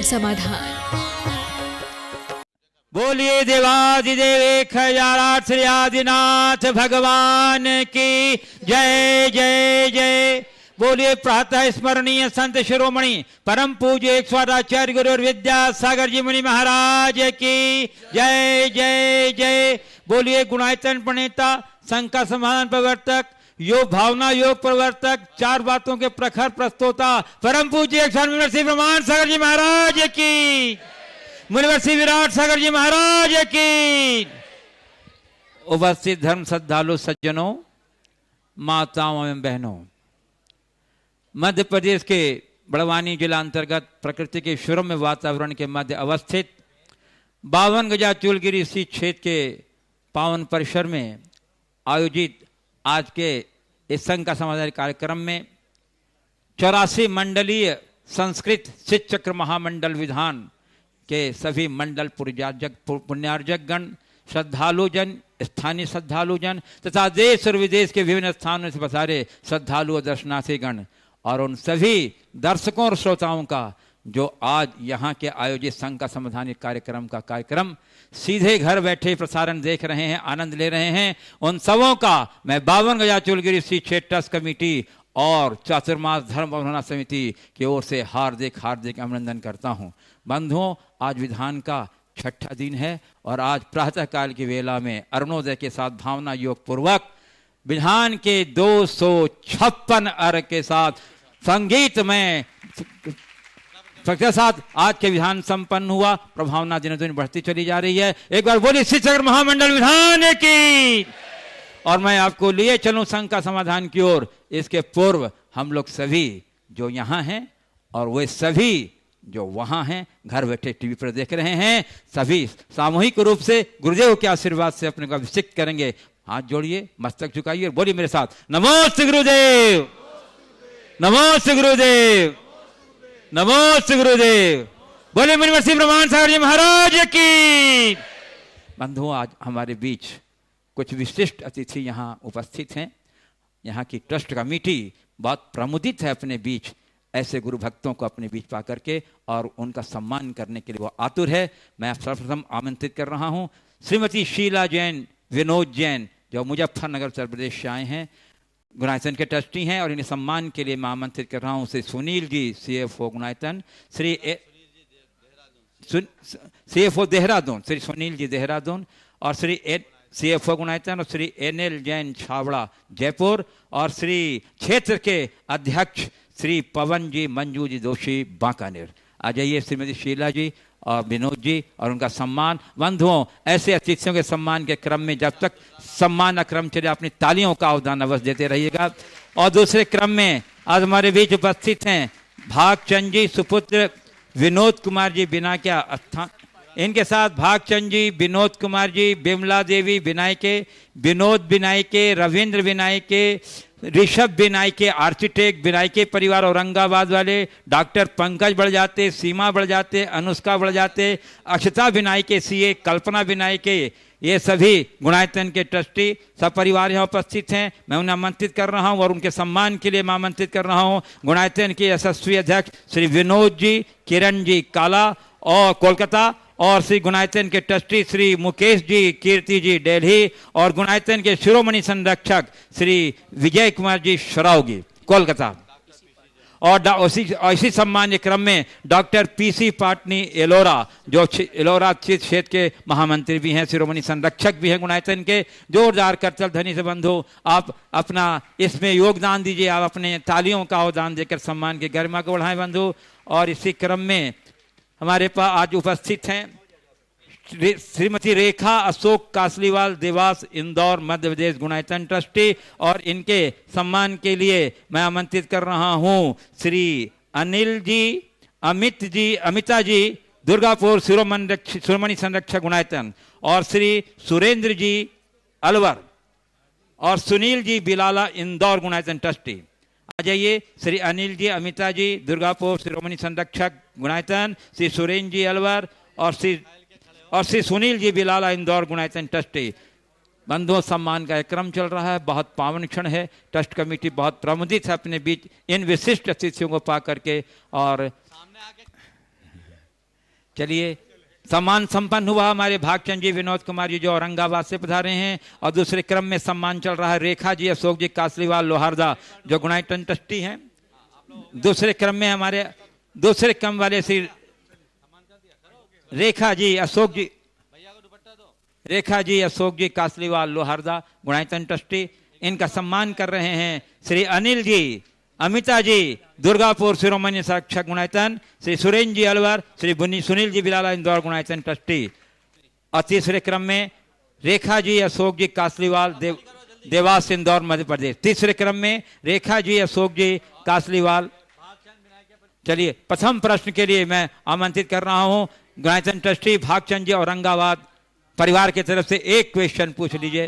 समाधान। बोलिए देवादिदेव खजाराठ श्री आदिनाथ भगवान की जय जय जय। बोलिए प्रातः स्मरणीय संत शिरोमणि परम पूज्य एक स्वादाचार्य गुरु और विद्यासागर जी मुनि महाराज की जय जय जय। बोलिए गुणायतन प्रणेता, संघ का समाधान प्रवर्तक, योग भावना योग प्रवर्तक, चार बातों के प्रखर प्रस्तोता परम पूज्य एक स्वामी श्री ब्रह्मांड सागर जी महाराज की, मुनिवर्षी विराट सागर जी महाराज की। उपस्थित धर्म श्रद्धालु सज्जनों, माताओं एवं बहनों, मध्य प्रदेश के बड़वानी जिला अंतर्गत प्रकृति के शुरम्य वातावरण के मध्य अवस्थित 52 गजा चूलगिरी इसी क्षेत्र के पावन परिसर में आयोजित आज के इस संघ का समाधान कार्यक्रम में 84 मंडलीय संस्कृत शिव चक्र महामंडल विधान के सभी मंडल पुण्यार्जक गण, श्रद्धालुजन, स्थानीय श्रद्धालुजन तथा देश और विदेश के विभिन्न स्थानों से पधारे श्रद्धालु और दर्शनार्थी गण और उन सभी दर्शकों और श्रोताओं का जो आज यहाँ के आयोजित संघ का संवैधानिक कार्यक्रम का कार्यक्रम सीधे घर बैठे प्रसारण देख रहे हैं, आनंद ले रहे हैं, उन सबों का मैं 52 गजा चूलगिरी श्री क्षेत्र ट्रस्ट कमेटी और चातुर्मास धर्म अवधारणा समिति की ओर से हार्दिक हार्दिक अभिनंदन करता हूँ। बंधुओं, आज विधान का 6ठा दिन है और आज प्रातः काल की वेला में अरुणोदय के साथ भावना योग पूर्वक विधान के 256 अर्घ के साथ संगीत में के साथ आज के विधान संपन्न हुआ। प्रभावना दिन दिन बढ़ती चली जा रही है। एक बार बोलिए शिव चक्र महामंडल विधान की। और मैं आपको लिए चलूं संघ का समाधान की ओर। इसके पूर्व हम लोग सभी जो यहाँ हैं और वे सभी जो वहाँ हैं, घर बैठे टीवी पर देख रहे हैं, सभी सामूहिक रूप से गुरुदेव के आशीर्वाद से अपने को अभिषेक करेंगे। हाथ जोड़िए, मस्तक झुकाइए और बोलिए मेरे साथ, नमोस्तु गुरुदेव, नमोस्तु गुरुदेव, नमोस्तु गुरुदेव। बोले मुनिवर्षी ब्रह्मांड सागर जी महाराज की। बंधुओं, आज हमारे बीच कुछ विशिष्ट अतिथि यहाँ उपस्थित हैं। यहाँ की ट्रस्ट कमेटी बहुत प्रमुदित है अपने बीच ऐसे गुरु भक्तों को अपने बीच पा करके और उनका सम्मान करने के लिए वो आतुर है। मैं सर्वप्रथम आमंत्रित कर रहा हूँ श्रीमती शीला जैन, विनोद जैन, जो मुजफ्फरनगर उत्तर प्रदेश से आए हैं, गुणायतन के ट्रस्टी हैं, और इन्हें सम्मान के लिए मैं आमंत्रित कर रहा हूँ श्री सुनील जी, CFO गुणायतन, श्री CFO देहरादून, श्री सुनील जी देहरादून, और श्री CFO गुणायतन, और श्री NL जैन छावड़ा जयपुर, और श्री क्षेत्र के अध्यक्ष श्री पवन जी मंजू जी दोषी बांकानेर। आ जाइए श्रीमती शीला जी और विनोद जी और उनका सम्मान। बंधुओं, ऐसे अतिथियों के सम्मान के क्रम में जब तक सम्मान क्रम चले अपनी तालियों का अवदान अवश्य देते रहिएगा। और दूसरे क्रम में आज हमारे बीच उपस्थित हैं भागचंद जी सुपुत्र विनोद कुमार जी बिना क्या अस्थान, इनके साथ भागचंद जी, विनोद कुमार जी, बिमला देवी विनायके, विनोद विनायके, रविंद्र विनायके, ऋषभ विनायके, आर्किटेक्ट विनायके परिवार औरंगाबाद वाले, डॉक्टर पंकज बढ़ जाते, सीमा बढ़ जाते, अनुष्का बढ़ जाते, अक्षता विनायके CA, कल्पना विनायके, ये सभी गुणायतन के ट्रस्टी सब परिवार यहाँ उपस्थित हैं। मैं उन्हें आमंत्रित कर रहा हूँ और उनके सम्मान के लिए मैं आमंत्रित कर रहा हूँ गुणायतन के यशस्वी अध्यक्ष श्री विनोद जी, किरण जी काला और कोलकाता, और श्री गुणायतन के ट्रस्टी श्री मुकेश जी, कीर्ति जी दिल्ली, और गुणायतन के शिरोमणि संरक्षक श्री विजय कुमार जी शरावगी कोलकाता। और इसी सम्मान क्रम में डॉक्टर PC पाटनी एलोरा, जो एलोरा क्षेत्र के महामंत्री भी हैं, शिरोमणि संरक्षक भी हैं गुणायतन के। जोरदार करतल ध्वनि से बंधु आप अपना इसमें योगदान दीजिए, आप अपने तालियों का अवदान देकर सम्मान की गरिमा को बढ़ाएं बंधु। और इसी क्रम में हमारे पास आज उपस्थित हैं श्रीमती रेखा अशोक कासलीवाल, देवास, इंदौर, मध्य प्रदेश गुणायतन ट्रस्टी, और इनके सम्मान के लिए मैं आमंत्रित कर रहा हूं श्री अनिल जी, अमित जी, अमिता जी दुर्गापुर, शिरोमणि संरक्षक गुणायतन, और श्री सुरेंद्र जी अलवर, और सुनील जी बिलाला, इंदौर गुणायतन ट्रस्टी। आ जाइए श्री अनिल जी, अमिता जी दुर्गापुर, शिरोमणि संरक्षक गुणायतन, श्री सुरेंद्र जी अलवर, और श्री सुनील जी बिलाला, इंदौर गुणायतन ट्रस्टी। बंधुओं, सम्मान का क्रम चल रहा है, बहुत पावन क्षण है। ट्रस्ट कमेटी बहुत प्रमुदित है अपने बीच इन विशिष्ट अतिथियों को पा करके। और चलिए, सम्मान संपन्न हुआ हमारे भागचंद जी विनोद कुमार जी जो औरंगाबाद से पधारे हैं। और दूसरे क्रम में सम्मान चल रहा है रेखा जी अशोक जी कासलीवाल लोहारदा जो गुणायतन ट्रस्टी हैं। दूसरे क्रम में हमारे दूसरे क्रम वाले श्री रेखा जी अशोक जी कासलीवाल लोहारदा गुणायतन ट्रस्टी, इनका सम्मान कर रहे हैं श्री अनिल जी अमिता जी दुर्गापुर शिरोमणि संरक्षक गुणायतन, श्री सुरेंद्र जी अलवर, श्री सुनील जी बिलाला इंदौर गुणायतन ट्रस्टी। और तीसरे क्रम में रेखा जी अशोक जी कासलीवाल देवास इंदौर मध्य प्रदेश। तीसरे क्रम में रेखा जी अशोक जी कासलीवाल। चलिए, प्रथम प्रश्न के लिए मैं आमंत्रित कर रहा हूं गुणायतन ट्रस्टी भागचंद जी औरंगाबाद परिवार की तरफ से एक क्वेश्चन पूछ लीजिए।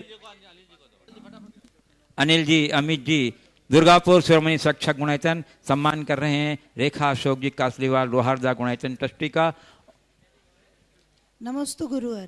अनिल जी अमित जी दुर्गापुर शिरोमणि संरक्षक गुणायतन सम्मान कर रहे हैं रेखा अशोक जी कासलीवाल लोहारदा गुणायतन ट्रस्टी का। नमस्ते गुरुवर,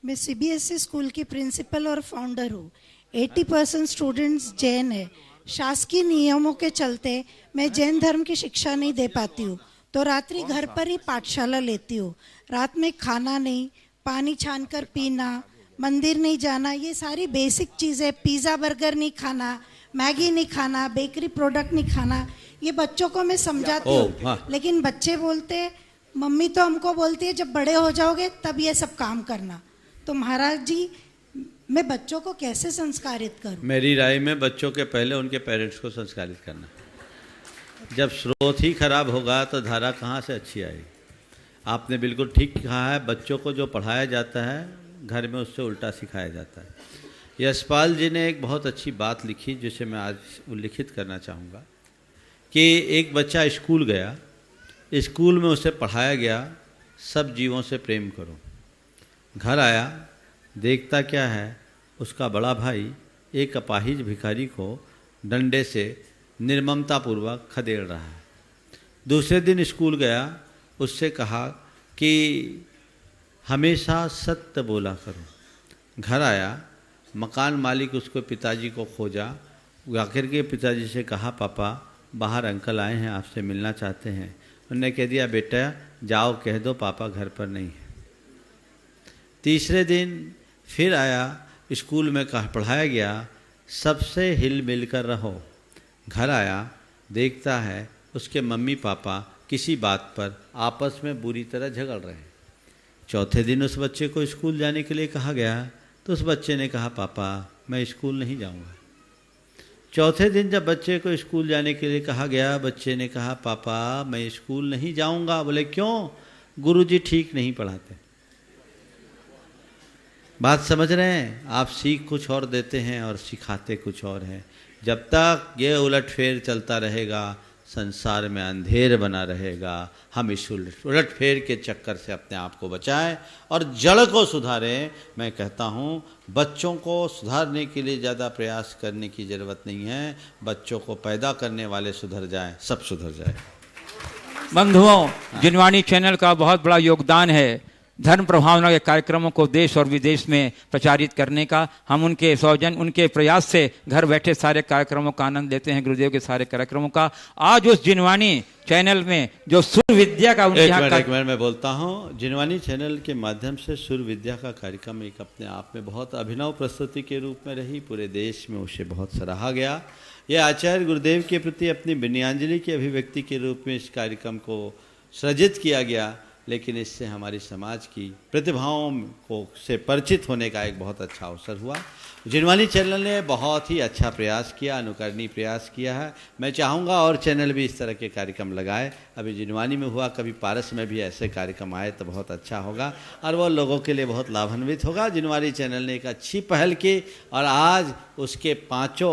मैं सीबीएसई स्कूल की प्रिंसिपल और फाउंडर हूँ। 80% स्टूडेंट्स जैन है। शासकीय नियमों के चलते मैं जैन धर्म की शिक्षा नहीं दे पाती हूँ, तो रात्रि घर पर ही पाठशाला लेती हूँ। रात में खाना नहीं, पानी छानकर पीना, मंदिर नहीं जाना, ये सारी बेसिक चीज़ें, पिज़्ज़ा बर्गर नहीं खाना, मैगी नहीं खाना, बेकरी प्रोडक्ट नहीं खाना, ये बच्चों को मैं समझाती हूँ। लेकिन बच्चे बोलते मम्मी तो हमको बोलती है जब बड़े हो जाओगे तब ये सब काम करना। तो महाराज जी, मैं बच्चों को कैसे संस्कारित करूं? मेरी राय में बच्चों के पहले उनके पेरेंट्स को संस्कारित करना। जब स्रोत ही खराब होगा तो धारा कहाँ से अच्छी आएगी। आपने बिल्कुल ठीक कहा है, बच्चों को जो पढ़ाया जाता है घर में उससे उल्टा सिखाया जाता है। यशपाल जी ने एक बहुत अच्छी बात लिखी जिसे मैं आज उल्लिखित करना चाहूँगा कि एक बच्चा स्कूल गया, स्कूल में उसे पढ़ाया गया सब जीवों से प्रेम करो। घर आया, देखता क्या है, उसका बड़ा भाई एक अपाहिज भिखारी को डंडे से निर्ममतापूर्वक खदेड़ रहा है। दूसरे दिन स्कूल गया, उससे कहा कि हमेशा सत्य बोला करो। घर आया, मकान मालिक उसको पिताजी को खोजा, आखिर के पिताजी से कहा पापा बाहर अंकल आए हैं आपसे मिलना चाहते हैं। उन्होंने कह दिया बेटा जाओ कह दो पापा घर पर नहीं है। तीसरे दिन फिर आया, स्कूल में पढ़ाया गया सबसे हिल मिल कर रहो। घर आया, देखता है उसके मम्मी पापा किसी बात पर आपस में बुरी तरह झगड़ रहे हैं। चौथे दिन उस बच्चे को स्कूल जाने के लिए कहा गया तो उस बच्चे ने कहा पापा मैं स्कूल नहीं जाऊंगा। चौथे दिन जब बच्चे को स्कूल जाने के लिए कहा गया, बच्चे ने कहा पापा मैं स्कूल नहीं जाऊंगा। बोले क्यों? गुरुजी ठीक नहीं पढ़ाते। बात समझ रहे हैं आप? सीख कुछ और देते हैं और सिखाते कुछ और हैं। जब तक ये उलटफेर चलता रहेगा संसार में अंधेर बना रहेगा। हम इस उलटफेर के चक्कर से अपने आप को बचाएं और जड़ को सुधारें। मैं कहता हूँ बच्चों को सुधारने के लिए ज़्यादा प्रयास करने की ज़रूरत नहीं है। बच्चों को पैदा करने वाले सुधर जाएं, सब सुधर जाए। बंधुओं, जिनवाणी चैनल का बहुत बड़ा योगदान है धर्म प्रभावना के कार्यक्रमों को देश और विदेश में प्रचारित करने का। हम उनके सौजन उनके प्रयास से घर बैठे सारे कार्यक्रमों का आनंद लेते हैं, गुरुदेव के सारे कार्यक्रमों का। आज उस जिनवाणी चैनल में जो सुर विद्या का एक मिनट मैं बोलता हूँ। जिनवाणी चैनल के माध्यम से सुर विद्या का कार्यक्रम एक अपने आप में बहुत अभिनव प्रस्तुति के रूप में रही। पूरे देश में उसे बहुत सराहा गया। यह आचार्य गुरुदेव के प्रति अपनी विनयाञ्जलि की अभिव्यक्ति के रूप में इस कार्यक्रम को सृजित किया गया। लेकिन इससे हमारी समाज की प्रतिभाओं को से परिचित होने का एक बहुत अच्छा अवसर हुआ। जिनवाणी चैनल ने बहुत ही अच्छा प्रयास किया, अनुकरणीय प्रयास किया है। मैं चाहूँगा और चैनल भी इस तरह के कार्यक्रम लगाए। अभी जिनवाणी में हुआ, कभी पारस में भी ऐसे कार्यक्रम आए तो बहुत अच्छा होगा और वो लोगों के लिए बहुत लाभान्वित होगा। जिनवाणी चैनल ने एक अच्छी पहल की और आज उसके 5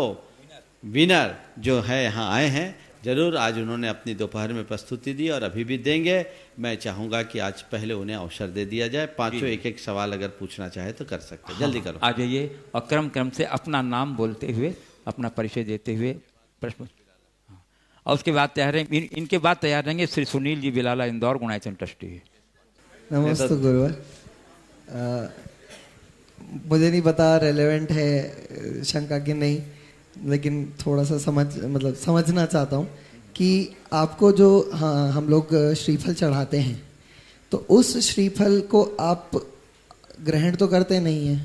विनर जो है यहाँ आए हैं। जरूर आज उन्होंने अपनी दोपहर में प्रस्तुति दी और अभी भी देंगे। मैं चाहूँगा कि आज पहले उन्हें अवसर दे दिया जाए। 5 एक सवाल अगर पूछना चाहे तो कर सकते हैं। जल्दी करो। आ जाइए और क्रम क्रम से अपना नाम बोलते हुए अपना परिचय देते हुए प्रश्न, और उसके बाद तैयार रहेंगे इनके बाद तैयार रहेंगे श्री सुनील जी बिलाला इंदौर गुणायतन ट्रस्टी। नमस्ते गुरुवर। मुझे नहीं पता रेलेवेंट है शंका कि नहीं, लेकिन थोड़ा सा समझना चाहता हूँ कि आपको जो हम लोग श्रीफल चढ़ाते हैं तो उस श्रीफल को आप ग्रहण तो करते नहीं हैं,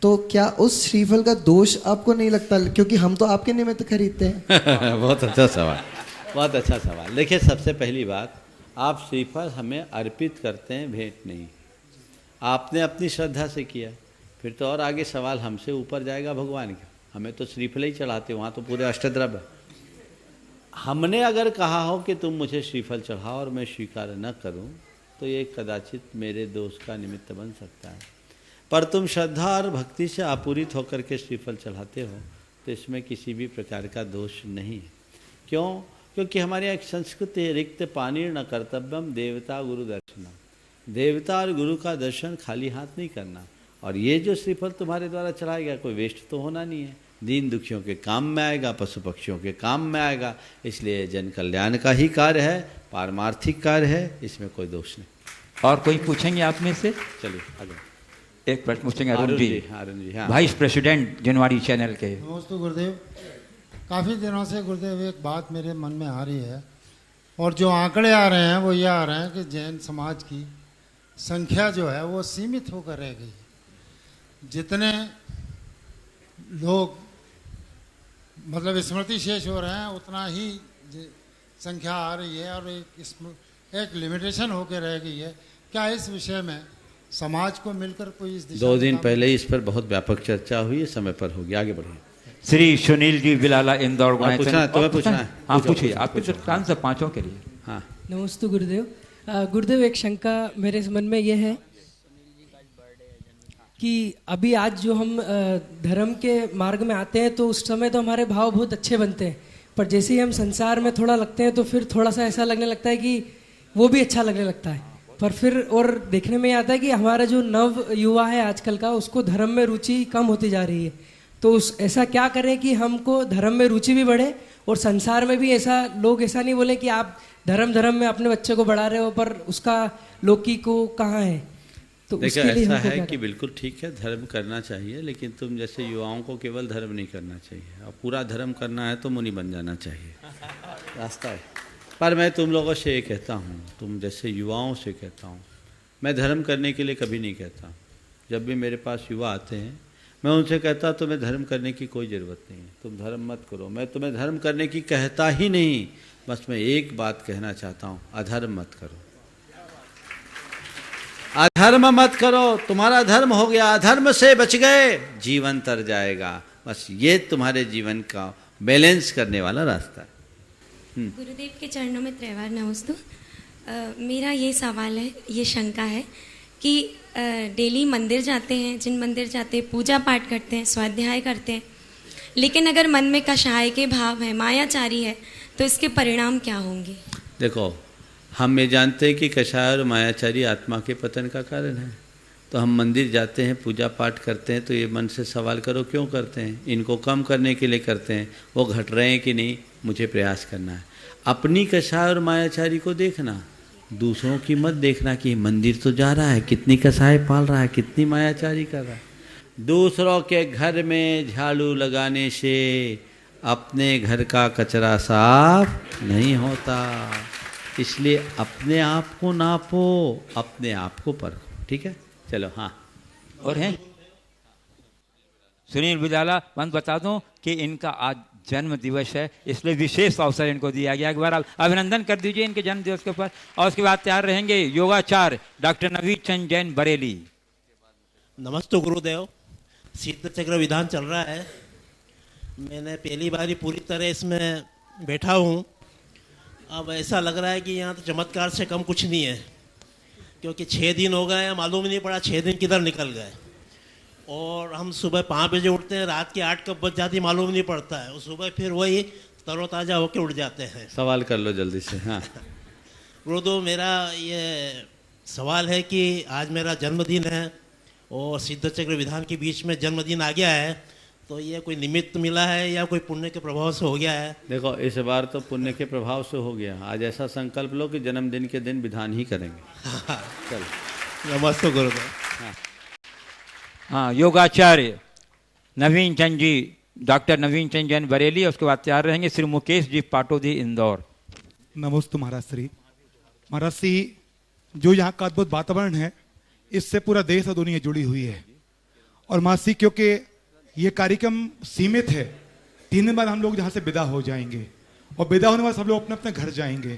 तो क्या उस श्रीफल का दोष आपको नहीं लगता, क्योंकि हम तो आपके निमित्त खरीदते हैं? बहुत अच्छा सवाल, बहुत अच्छा सवाल। देखिए, सबसे पहली बात, आप श्रीफल हमें अर्पित करते हैं, भेंट नहीं। आपने अपनी श्रद्धा से किया, फिर तो और आगे सवाल हमसे ऊपर जाएगा भगवान का। हमें तो श्रीफल ही चढ़ाते, वहाँ तो पूरे अष्टद्रव्य। हमने अगर कहा हो कि तुम मुझे श्रीफल चढ़ाओ और मैं स्वीकार न करूं, तो ये कदाचित मेरे दोष का निमित्त बन सकता है। पर तुम श्रद्धा और भक्ति से आपूरित होकर के श्रीफल चढ़ाते हो, तो इसमें किसी भी प्रकार का दोष नहीं है। क्यों? क्योंकि हमारे यहाँ एक संस्कृति है, रिक्त पानी न कर्तव्यम देवता गुरु दर्शनम। देवता और गुरु का दर्शन खाली हाथ नहीं करना। और ये जो श्रीफल तुम्हारे द्वारा चढ़ाया गया, कोई वेस्ट तो होना नहीं है, दीन दुखियों के काम में आएगा, पशु पक्षियों के काम में आएगा। इसलिए जन कल्याण का ही कार्य है, पारमार्थिक कार्य है, इसमें कोई दोष नहीं। और कोई पूछेंगे आप में से? चलिए आगे एक प्रश्न पूछेंगे अरुण जी, हाँ। वाइस प्रेसिडेंट जनवाड़ी चैनल के। नमस्ते गुरुदेव। काफ़ी दिनों से गुरुदेव एक बात मेरे मन में आ रही है, और जो आंकड़े आ रहे हैं वो ये आ रहे हैं कि जैन समाज की संख्या जो है वो सीमित होकर रह गई है। जितने लोग मतलब स्मृति शेष हो रहे हैं, उतना ही संख्या आ रही है, और एक लिमिटेशन होकर रह गई है। क्या इस विषय में समाज को मिलकर कोई इस दिशा 2 दिन पहले ही इस पर बहुत व्यापक चर्चा हुई है, समय पर होगी। आगे बढ़िए। श्री सुनील जी बिलाला इंदौर। तुम्हें पूछना है? हाँ पूछिए, आपके तो कान से पांचों के लिए। हाँ नमस्ते गुरुदेव। गुरुदेव, एक शंका मेरे मन में ये है कि अभी आज जो हम धर्म के मार्ग में आते हैं, तो उस समय तो हमारे भाव बहुत अच्छे बनते हैं, पर जैसे ही हम संसार में थोड़ा लगते हैं तो फिर थोड़ा सा ऐसा लगने लगता है कि वो भी अच्छा लगने लगता है। पर फिर और देखने में आता है कि हमारा जो नव युवा है आजकल का, उसको धर्म में रुचि कम होती जा रही है। तो ऐसा क्या करें कि हमको धर्म में रुचि भी बढ़े, और संसार में भी ऐसा लोग ऐसा नहीं बोले कि आप धर्म में अपने बच्चे को बढ़ा रहे हो, पर उसका लौकी को कहाँ है। तो देखिए, उसके लिए ऐसा हमको है क्या कि बिल्कुल ठीक है, धर्म करना चाहिए, लेकिन तुम जैसे युवाओं को केवल धर्म नहीं करना चाहिए, और पूरा धर्म करना है तो मुनि बन जाना चाहिए, रास्ता है। पर मैं तुम लोगों से ये कहता हूँ, तुम जैसे युवाओं से कहता हूँ, मैं धर्म करने के लिए कभी नहीं कहता। जब भी मेरे पास युवा आते हैं, मैं उनसे कहता तुम्हें धर्म करने की कोई ज़रूरत नहीं है, तुम धर्म मत करो। मैं तुम्हें धर्म करने की कहता ही नहीं, बस मैं एक बात कहना चाहता हूँ, अधर्म मत करो। अधर्म मत करो, तुम्हारा धर्म हो गया, अधर्म से बच गए, जीवन तर जाएगा। बस ये तुम्हारे जीवन का बैलेंस करने वाला रास्ता है। गुरुदेव के चरणों में त्रैवार नमस्तु। मेरा ये सवाल है, ये शंका है कि डेली मंदिर जाते हैं, जिन मंदिर जाते हैं पूजा पाठ करते हैं, स्वाध्याय करते हैं, लेकिन अगर मन में कषाय के भाव है, मायाचारी है, तो इसके परिणाम क्या होंगे? देखो, हम ये जानते हैं कि कषाय और मायाचारी आत्मा के पतन का कारण है। तो हम मंदिर जाते हैं, पूजा पाठ करते हैं, तो ये मन से सवाल करो क्यों करते हैं? इनको कम करने के लिए करते हैं। वो घट रहे हैं कि नहीं, मुझे प्रयास करना है। अपनी कषाय और मायाचारी को देखना, दूसरों की मत देखना कि मंदिर तो जा रहा है, कितनी कषाय पाल रहा है, कितनी मायाचारी कर रहा है। दूसरों के घर में झाड़ू लगाने से अपने घर का कचरा साफ नहीं होता। इसलिए अपने आप को नापो, अपने आप को परखो। ठीक है, चलो। हाँ, और हैं सुनील बिलाला। मैं बता दूं कि इनका आज जन्म दिवस है, इसलिए विशेष अवसर इनको दिया गया। एक बार आप अभिनंदन कर दीजिए इनके जन्म दिवस के ऊपर। और उसके बाद तैयार रहेंगे योगाचार्य डॉक्टर नवीन चंद जैन बरेली। नमस्ते गुरुदेव। सिद्ध चक्र विधान चल रहा है, मैंने पहली बार ही पूरी तरह इसमें बैठा हूँ। अब ऐसा लग रहा है कि यहाँ तो चमत्कार से कम कुछ नहीं है, क्योंकि 6 दिन हो गए, मालूम ही नहीं पड़ा 6 दिन किधर निकल गए। और हम सुबह 5 बजे उठते हैं, रात के 8 कब बज जाती मालूम नहीं पड़ता है, और सुबह फिर वही तरोताज़ा होकर उठ जाते हैं। सवाल कर लो जल्दी से। हाँ गुरुदेव, मेरा ये सवाल है कि आज मेरा जन्मदिन है और सिद्ध चक्र विधान के बीच में जन्मदिन आ गया है, तो ये कोई निमित्त मिला है या कोई पुण्य के प्रभाव से हो गया है? देखो, इस बार तो पुण्य के प्रभाव से हो गया। आज ऐसा संकल्प लो कि जन्मदिन के दिन विधान ही करेंगे। चलो, नमस्ते गुरुदेव। हाँ, योगाचार्य नवीन चंद जी, डॉक्टर नवीन चंद जैन बरेली। उसके बाद तैयार रहेंगे श्री मुकेश जी पाटोदी इंदौर। नमोस्तु महाराज श्री। महाराज श्री, जो यहाँ का अद्भुत वातावरण है, इससे पूरा देश और दुनिया जुड़ी हुई है। और मासी, क्योंकि ये कार्यक्रम सीमित है, 3 दिन बाद हम लोग यहाँ से विदा हो जाएंगे और विदा होने बाद सब लोग अपने अपने घर जाएंगे।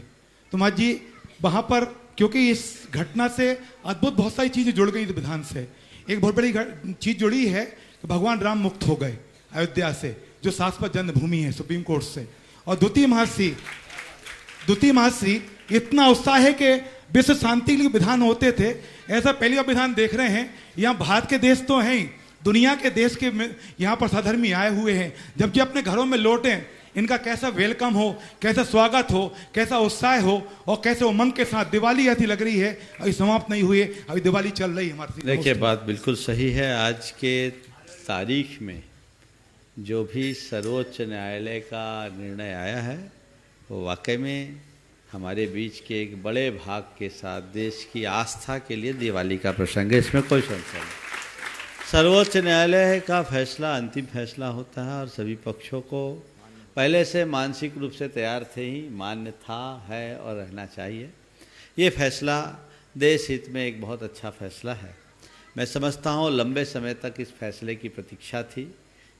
तो माँ जी वहाँ पर, क्योंकि इस घटना से अद्भुत बहुत सारी चीज़ें जुड़ गई विधान से। एक बहुत बड़ी चीज़ जुड़ी है कि भगवान राम मुक्त हो गए अयोध्या से, जो शाश्वत जन्मभूमि है सुप्रीम कोर्ट से। और द्वितीय महाश्री इतना उत्साह है कि विश्व शांति के लिए विधान होते थे, ऐसा पहली बार विधान देख रहे हैं। यहाँ भारत के देश तो हैं ही, दुनिया के देश के यहाँ पर सधर्मी आए हुए हैं। जब ये अपने घरों में लौटें, इनका कैसा वेलकम हो, कैसा स्वागत हो, कैसा उत्साह हो और कैसे उमंग के साथ दिवाली ऐसी लग रही है। अभी समाप्त नहीं हुई है, अभी दिवाली चल रही है हमारी। देखिए, बात बिल्कुल सही है। आज के तारीख में जो भी सर्वोच्च न्यायालय का निर्णय आया है, वो वाकई में हमारे बीच के एक बड़े भाग के साथ देश की आस्था के लिए दिवाली का प्रसंग है, इसमें कोई संशय नहीं। सर्वोच्च न्यायालय का फैसला अंतिम फैसला होता है और सभी पक्षों को पहले से मानसिक रूप से तैयार थे ही, मान्य था, है और रहना चाहिए। ये फैसला देश हित में एक बहुत अच्छा फैसला है। मैं समझता हूँ लंबे समय तक इस फैसले की प्रतीक्षा थी।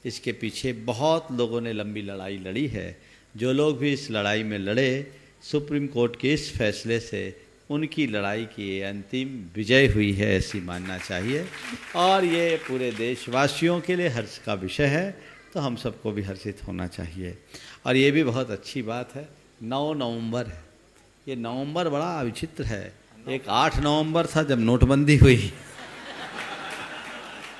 इसके पीछे बहुत लोगों ने लंबी लड़ाई लड़ी है। जो लोग भी इस लड़ाई में लड़े, सुप्रीम कोर्ट के इस फैसले से उनकी लड़ाई की अंतिम विजय हुई है, ऐसी मानना चाहिए। और ये पूरे देशवासियों के लिए हर्ष का विषय है, तो हम सबको भी हर्षित होना चाहिए। और ये भी बहुत अच्छी बात है, 9 नवंबर है। ये नवंबर बड़ा विचित्र है। एक 8 नवंबर था जब नोटबंदी हुई,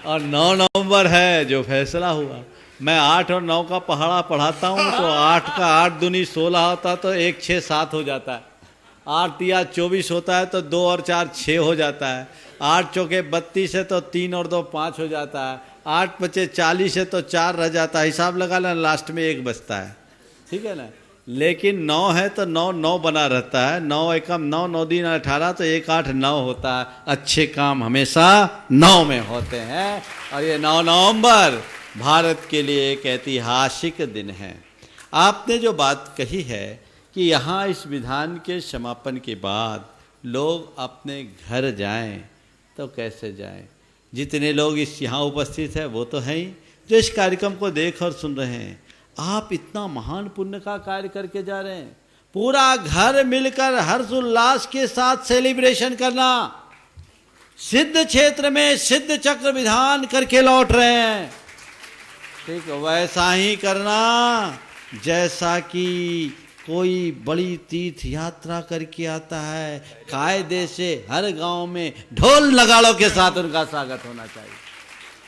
और 9 नवंबर है जो फैसला हुआ। मैं 8 और 9 का पहाड़ा पढ़ाता हूँ, तो 8 का 8 दूनी 16 होता तो 1 6 7 हो जाता है। 8 या 24 होता है तो 2 और 4 6 हो जाता है। 8 चौके 32 है तो 3 और 2 5 हो जाता है। 8 पचे 40 है तो 4 रह जाता है। हिसाब लगा लेना, लास्ट में 1 बचता है, ठीक है ना। लेकिन 9 है तो 9 9 बना रहता है। 9 एकम 9, 9 दिन 18, तो 1 8 9 होता है। अच्छे काम हमेशा 9 में होते हैं। और ये 9 नवंबर भारत के लिए एक ऐतिहासिक दिन है। आपने जो बात कही है कि यहाँ इस विधान के समापन के बाद लोग अपने घर जाएं, तो कैसे जाएं? जितने लोग इस यहाँ उपस्थित हैं वो तो हैं ही, जो इस कार्यक्रम को देख और सुन रहे हैं। आप इतना महान पुण्य का कार्य करके जा रहे हैं। पूरा घर मिलकर हर्ष उल्लास के साथ सेलिब्रेशन करना, सिद्ध क्षेत्र में सिद्ध चक्र विधान करके लौट रहे हैं। ठीक, वैसा ही करना जैसा कि कोई बड़ी तीर्थ यात्रा करके आता है। कायदे से हर गांव में ढोल नगाड़ों के साथ उनका स्वागत होना चाहिए।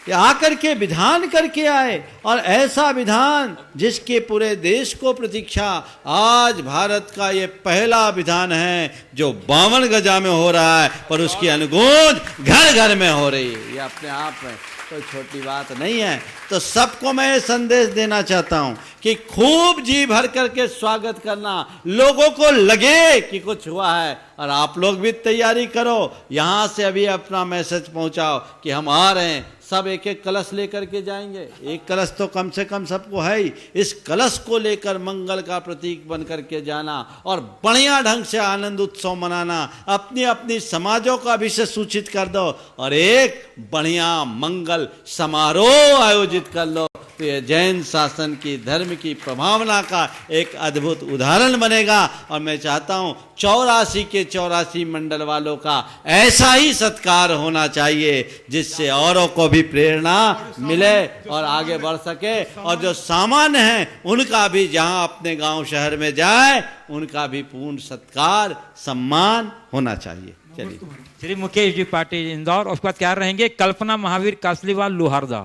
ये आकर के विधान करके आए, और ऐसा विधान जिसके पूरे देश को प्रतीक्षा। आज भारत का ये पहला विधान है जो 52 गजा में हो रहा है, पर उसकी अनुगूंज घर घर में हो रही है। ये अपने आप में कोई छोटी बात नहीं है। तो सबको मैं ये संदेश देना चाहता हूं कि खूब जी भर करके स्वागत करना, लोगों को लगे कि कुछ हुआ है। और आप लोग भी तैयारी करो, यहां से अभी अपना मैसेज पहुंचाओ कि हम आ रहे हैं। सब एक एक कलश लेकर के जाएंगे। एक कलश तो कम से कम सबको है ही। इस कलश को लेकर मंगल का प्रतीक बन करके जाना और बढ़िया ढंग से आनंद उत्सव मनाना। अपनी अपनी समाजों का भी से सूचित कर दो और एक बढ़िया मंगल समारोह आयोजित कर लो। तो ये जैन शासन की, धर्म की प्रभावना का एक अद्भुत उदाहरण बनेगा। और मैं चाहता हूँ 84 के 84 मंडल वालों का ऐसा ही सत्कार होना चाहिए, जिससे औरों को भी प्रेरणा मिले और आगे बढ़ सके। और जो सामान्य हैं उनका भी जहां अपने गांव शहर में जाए, उनका भी पूर्ण सत्कार सम्मान होना चाहिए। चलिए, श्री मुकेश जी पाटिल इंदौर, उसके बाद क्या रहेंगे कल्पना महावीर कासलीवाल लोहारदा।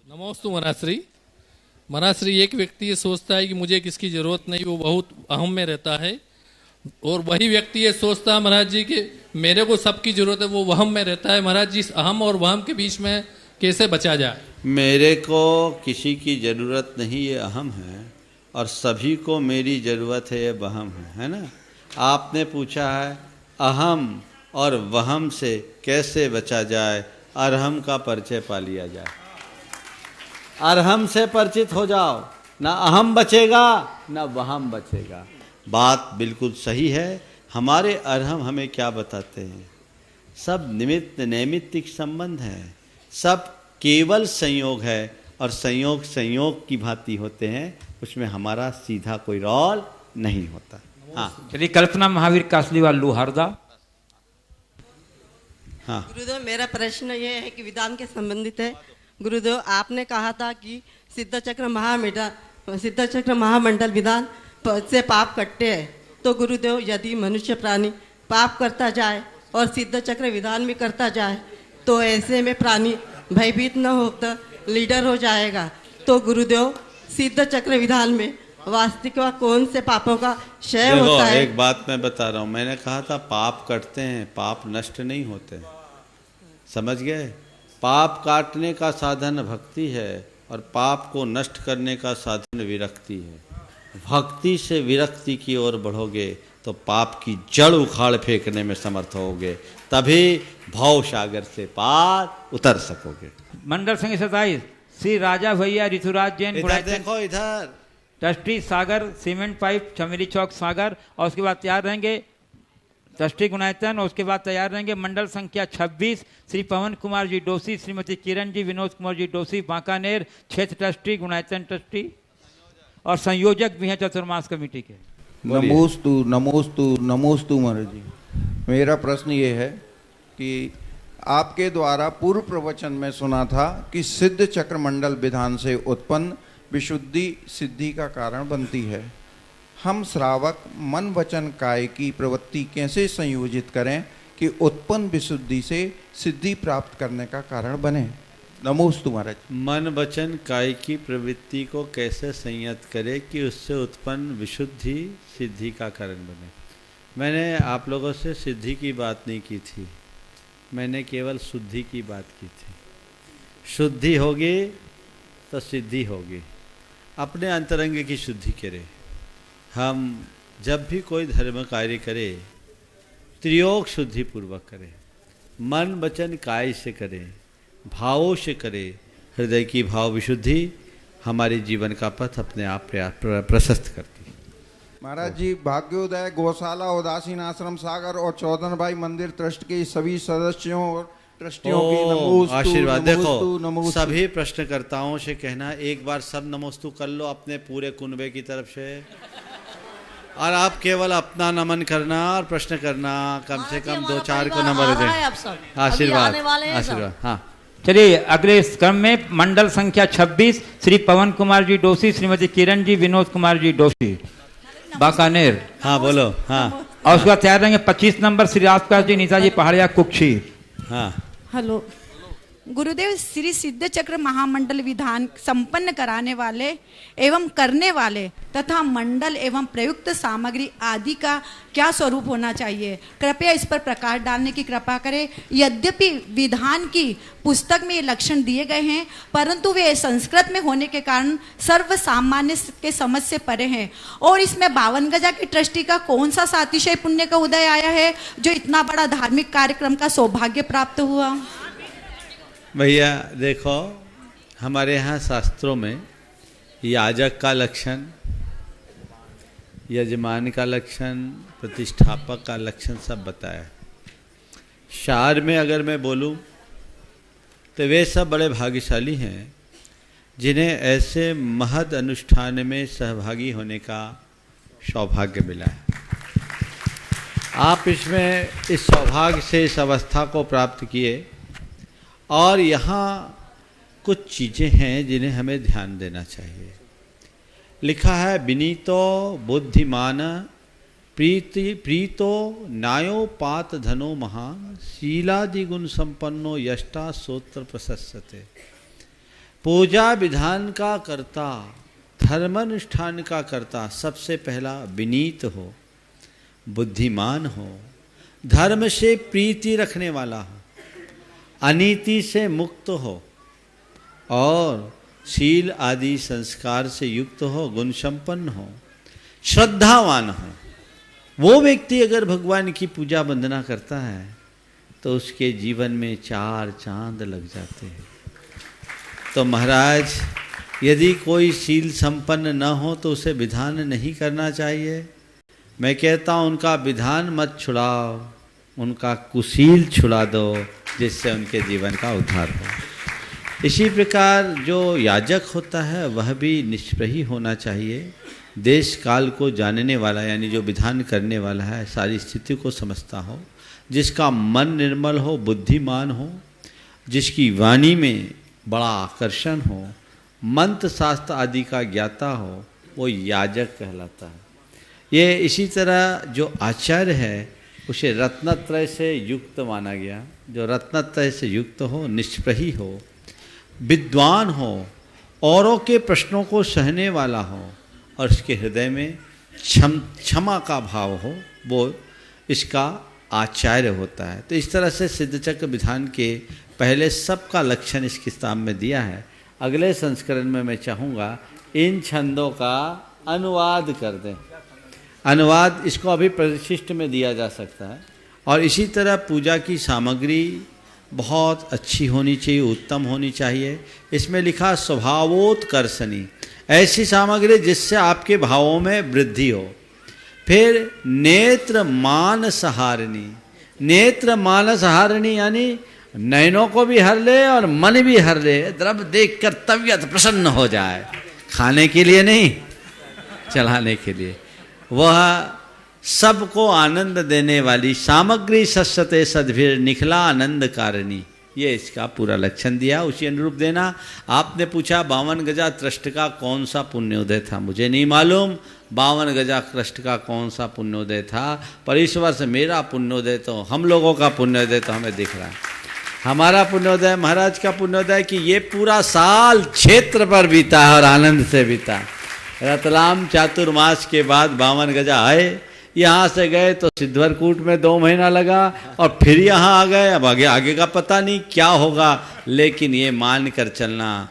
नमोस्तु मनाश्री। मनाश्री, एक व्यक्ति ये सोचता है कि मुझे किसकी जरूरत नहीं, वो बहुत अहम में रहता है। और वही व्यक्ति ये सोचता है महाराज जी कि मेरे को सबकी जरूरत है, वो वहम में रहता है। महाराज जी, इस अहम और वहम के बीच में कैसे बचा जाए? मेरे को किसी की ज़रूरत नहीं, ये अहम है। और सभी को मेरी ज़रूरत है, ये वहम है ना। आपने पूछा है अहम और वहम से कैसे बचा जाए, अरहम का परिचय पा लिया जाए। अरहम से परिचित हो जाओ, ना अहम बचेगा ना वहम बचेगा। बात बिल्कुल सही है। हमारे अरहम हमें क्या बताते हैं? सब निमित्त नैमित्तिक संबंध है, सब केवल संयोग है, और संयोग संयोग की भांति होते हैं, उसमें हमारा सीधा कोई रोल नहीं होता। हाँ चलिए कल्पना महावीर कासलीवाल लुहारदा। हाँ गुरुदेव, मेरा प्रश्न ये है कि विधान के संबंधित है। गुरुदेव, आपने कहा था कि सिद्ध चक्र महामंडल विधान से पाप कटते हैं। तो गुरुदेव, यदि मनुष्य प्राणी पाप करता जाए और सिद्ध चक्र विधान भी करता जाए, तो ऐसे में प्राणी भयभीत न होकर लीडर हो जाएगा। तो गुरुदेव, सिद्ध चक्र विधान में वास्तविक कौन से पापों का क्षय होता है? एक बात मैं बता रहा हूँ, मैंने कहा था पाप कटते हैं, पाप नष्ट नहीं होते। समझ गए? पाप काटने का साधन भक्ति है और पाप को नष्ट करने का साधन विरक्ति है। भक्ति से विरक्ति की ओर बढ़ोगे तो पाप की जड़ उखाड़ फेंकने में समर्थ होगे, तभी भव सागर से पार उतर सकोगे। मंडल संघ 27 श्री राजा भैया ऋतुराज जैन इधर देखो, इधर ट्रस्टी सागर सीमेंट पाइप चमेली चौक सागर, और उसके बाद तैयार रहेंगे ट्रस्टी गुनायतन, और उसके बाद तैयार रहेंगे मंडल संख्या 26 श्री पवन कुमार जी डोसी, श्रीमती किरण जी, विनोद कुमार जी डोसी बांकानेर, क्षेत्र ट्रस्टी गुनायतन ट्रस्टी, और संयोजक भी हैं चतुर्मास कमेटी के। नमोस्तु नमोस्तु नमोस्तु महाराज जी। मेरा प्रश्न ये है कि आपके द्वारा पूर्व प्रवचन में सुना था कि सिद्ध चक्र मंडल विधान से उत्पन्न विशुद्धि सिद्धि का कारण बनती है। हम श्रावक मन वचन काय की प्रवृत्ति कैसे संयोजित करें कि उत्पन्न विशुद्धि से सिद्धि प्राप्त करने का कारण बने? नमोस्तु महाराज। मन वचन काय की प्रवृत्ति को कैसे संयत करे कि उससे उत्पन्न विशुद्धि सिद्धि का कारण बने? मैंने आप लोगों से सिद्धि की बात नहीं की थी, मैंने केवल शुद्धि की बात की थी। शुद्धि होगी तो सिद्धि होगी। अपने अंतरंग की शुद्धि करें। हम जब भी कोई धर्म कार्य करें त्रियोग शुद्धि पूर्वक करें, मन वचन काय से करें, भावों से करें। हृदय की भाव विशुद्धि हमारे जीवन का पथ अपने आप प्रशस्त करती है। महाराज जी, भाग्योदय गौशाला उदासीन आश्रम सागर और चौधन भाई मंदिर ट्रस्ट के सभी सदस्यों और ट्रस्टियों की नमोस्तु आशीर्वाद। देखो, नमोस्तु। सभी प्रश्नकर्ताओं से कहना एक बार सब नमोस्तु कर लो अपने पूरे कुनबे की तरफ से, और आप केवल अपना नमन करना और प्रश्न करना, कम से कम 2-4 को नंबर दें। आशीर्वाद आशीर्वाद। हाँ चलिए अगले इस क्रम में मंडल संख्या 26 श्री पवन कुमार जी डोसी, श्रीमती किरण जी, विनोद कुमार जी डोसी बांकानेर। हाँ बोलो। हाँ, और उसके बाद तैयार रहेंगे 25 नंबर श्री राजप्रकाश जी नेताजी पहाड़िया कुक्षी। हाँ हेलो गुरुदेव, श्री सिद्ध चक्र महामंडल विधान संपन्न कराने वाले एवं करने वाले तथा मंडल एवं प्रयुक्त सामग्री आदि का क्या स्वरूप होना चाहिए? कृपया इस पर प्रकाश डालने की कृपा करें। यद्यपि विधान की पुस्तक में ये लक्षण दिए गए हैं, परंतु वे संस्कृत में होने के कारण सर्व सामान्य के समझ से परे हैं। और इसमें 52 गजा की ट्रस्टी का कौन सा सातिशय पुण्य का उदय आया है जो इतना बड़ा धार्मिक कार्यक्रम का सौभाग्य प्राप्त हुआ? भैया देखो, हमारे यहाँ शास्त्रों में याजक का लक्षण, यजमान का लक्षण, प्रतिष्ठापक का लक्षण सब बताया। सार में अगर मैं बोलूं तो वे सब बड़े भाग्यशाली हैं जिन्हें ऐसे महद अनुष्ठान में सहभागी होने का सौभाग्य मिला है। आप इसमें इस सौभाग्य से इस अवस्था को प्राप्त किए, और यहाँ कुछ चीज़ें हैं जिन्हें हमें ध्यान देना चाहिए। लिखा है विनीतो बुद्धिमान प्रीतो न्यायोपात धनो महा शीलादि गुण संपन्नो यष्टा सोत्र प्रशस्यते। पूजा विधान का कर्ता, धर्मानुष्ठान का कर्ता सबसे पहला विनीत हो, बुद्धिमान हो, धर्म से प्रीति रखने वाला हो, अनीति से मुक्त हो, और शील आदि संस्कार से युक्त हो, गुण संपन्न हो, श्रद्धावान हो। वो व्यक्ति अगर भगवान की पूजा वंदना करता है तो उसके जीवन में 4 चांद लग जाते हैं। तो महाराज, यदि कोई शील संपन्न न हो तो उसे विधान नहीं करना चाहिए, मैं कहता हूँ उनका विधान मत छुड़ाओ, उनका कुशील छुड़ा दो, जिससे उनके जीवन का उद्धार हो। इसी प्रकार जो याजक होता है वह भी निष्प्रही होना चाहिए, देश काल को जानने वाला, यानी जो विधान करने वाला है सारी स्थिति को समझता हो, जिसका मन निर्मल हो, बुद्धिमान हो, जिसकी वाणी में बड़ा आकर्षण हो, मंत्र शास्त्र आदि का ज्ञाता हो, वो याजक कहलाता है। ये इसी तरह जो आचार्य है उसे रत्नत्रय से युक्त माना गया। जो रत्नत्रय से युक्त हो, निष्प्रही हो, विद्वान हो, औरों के प्रश्नों को सहने वाला हो और उसके हृदय में क्षमा का भाव हो, वो इसका आचार्य होता है। तो इस तरह से सिद्धचक्र विधान के पहले सबका लक्षण इस किताब में दिया है। अगले संस्करण में मैं चाहूँगा इन छंदों का अनुवाद कर दें। अनुवाद इसको अभी परिशिष्ट में दिया जा सकता है। और इसी तरह पूजा की सामग्री बहुत अच्छी होनी चाहिए, उत्तम होनी चाहिए। इसमें लिखा स्वभावोत्कर्षणी, ऐसी सामग्री जिससे आपके भावों में वृद्धि हो। फिर नेत्र मानस हारिणी, नेत्र मानस हारिणी यानी नयनों को भी हर ले और मन भी हर ले, द्रव्य देखकर तबीयत प्रसन्न हो जाए, खाने के लिए नहीं, चलाने के लिए। वह सबको आनंद देने वाली सामग्री सस्यते सद्भिर निखला आनंद कारिणी, ये इसका पूरा लक्षण दिया, उसी अनुरूप देना। आपने पूछा 52 गजा त्रष्ट का कौन सा पुण्योदय था, मुझे नहीं मालूम 52 गजा त्रष्ट का कौन सा पुण्योदय था, पर इस वर्ष मेरा पुण्योदय तो, हम लोगों का पुण्योदय तो हमें दिख रहा है। हमारा पुण्योदय, महाराज का पुण्योदय कि ये पूरा साल क्षेत्र पर बीता है और आनंद से बीता। रतलाम चातुर्मास के बाद 52 गजा आए, यहाँ से गए तो सिद्धवरकूट में 2 महीना लगा और फिर यहाँ आ गए। अब आगे का पता नहीं क्या होगा, लेकिन ये मान कर चलना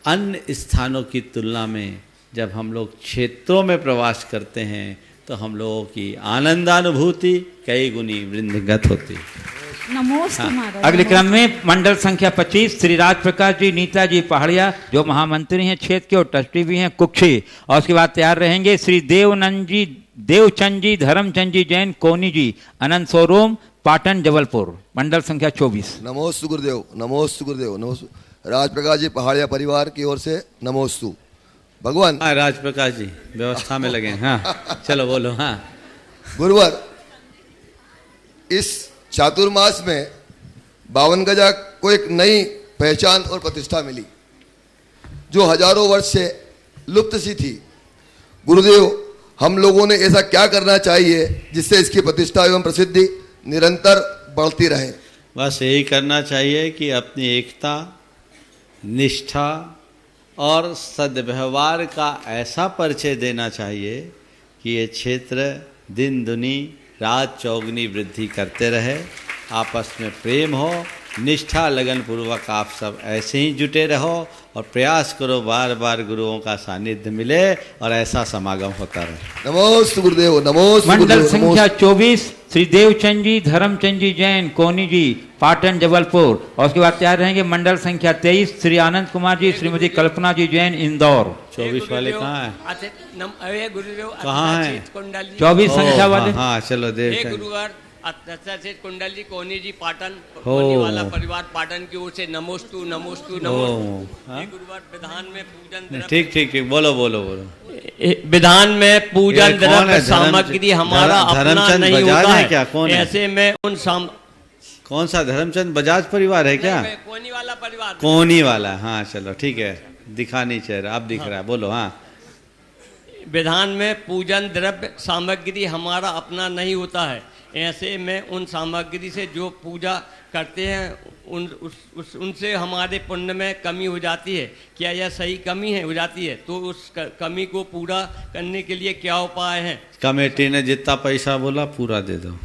अन्य स्थानों की तुलना में जब हम लोग क्षेत्रों में प्रवास करते हैं तो हम लोगों की आनंदानुभूति कई गुनी वृद्धिगत होती है। हाँ। अगले क्रम में मंडल संख्या 25 श्री राज प्रकाश जी, नीता जी पहाड़िया जो महामंत्री हैं क्षेत्र के और ट्रस्टी भी हैं कुक्षी, और उसके बाद तैयार रहेंगे श्री देवचंद जी धर्मचंद जी जैन कोनी जी अनंत शोरूम पाटन जबलपुर, मंडल संख्या 24। नमोस्तु गुरुदेव, नमोस्तु गुरुदेव, नमोस्तु। राज प्रकाश जी पहाड़िया परिवार की ओर से नमोस्तु। भगवान राज प्रकाश जी व्यवस्था में लगे। हाँ चलो बोलो। हाँ गुरुवर, इस चातुर्मास में 52 गजा को एक नई पहचान और प्रतिष्ठा मिली जो हजारों वर्ष से लुप्त सी थी। गुरुदेव, हम लोगों ने ऐसा क्या करना चाहिए जिससे इसकी प्रतिष्ठा एवं प्रसिद्धि निरंतर बढ़ती रहे? बस यही करना चाहिए कि अपनी एकता, निष्ठा और सद्व्यवहार का ऐसा परिचय देना चाहिए कि ये क्षेत्र दिन दुनी रात चौगुनी वृद्धि करते रहे, आपस में प्रेम हो, निष्ठा लगन पूर्वक आप सब ऐसे ही जुटे रहो और प्रयास करो बार बार गुरुओं का सानिध्य मिले और ऐसा समागम होता रहे। नमोस्तु गुरुदेव, नमोस्तु। मंडल संख्या 24 श्री देवचंद जी धर्मचंद जी जैन कोनी जी पाटन जबलपुर, और उसके बाद तैयार रहेंगे मंडल संख्या 23 श्री आनंद कुमार जी श्रीमती कल्पना जी जैन इंदौर। 24 वाले कहाँ हैं? कहाँ हैं? 24 संख्या वाले। हाँ चलो देख। कुंडल जी कोनी जी पाटन, कोनी वाला परिवार पाटन की ओर से नमोस्तु नमोस्तु नमोस्तु। गुरुवार विधान में पूजन, ठीक ठीक ठीक, बोलो बोलो बोलो। विधान में पूजन द्रव्य सामग्री हमारा अपना नहीं होता है क्या? कौन है? ऐसे में उन कौन सा धर्मचंद बजाज परिवार है क्या? कोनी वाला परिवार। कोनी वाला, हाँ चलो ठीक है, दिखा नहीं चेहरा, अब दिख रहा है, बोलो। हाँ, विधान में पूजन द्रव्य सामग्री हमारा अपना नहीं होता है, ऐसे में उन सामग्री से जो पूजा करते हैं उनसे हमारे पुण्य में कमी हो जाती है। क्या यह सही कमी है? हो जाती है तो उस कमी को पूरा करने के लिए क्या उपाय है? कमेटी ने जितना पैसा बोला पूरा दे दो,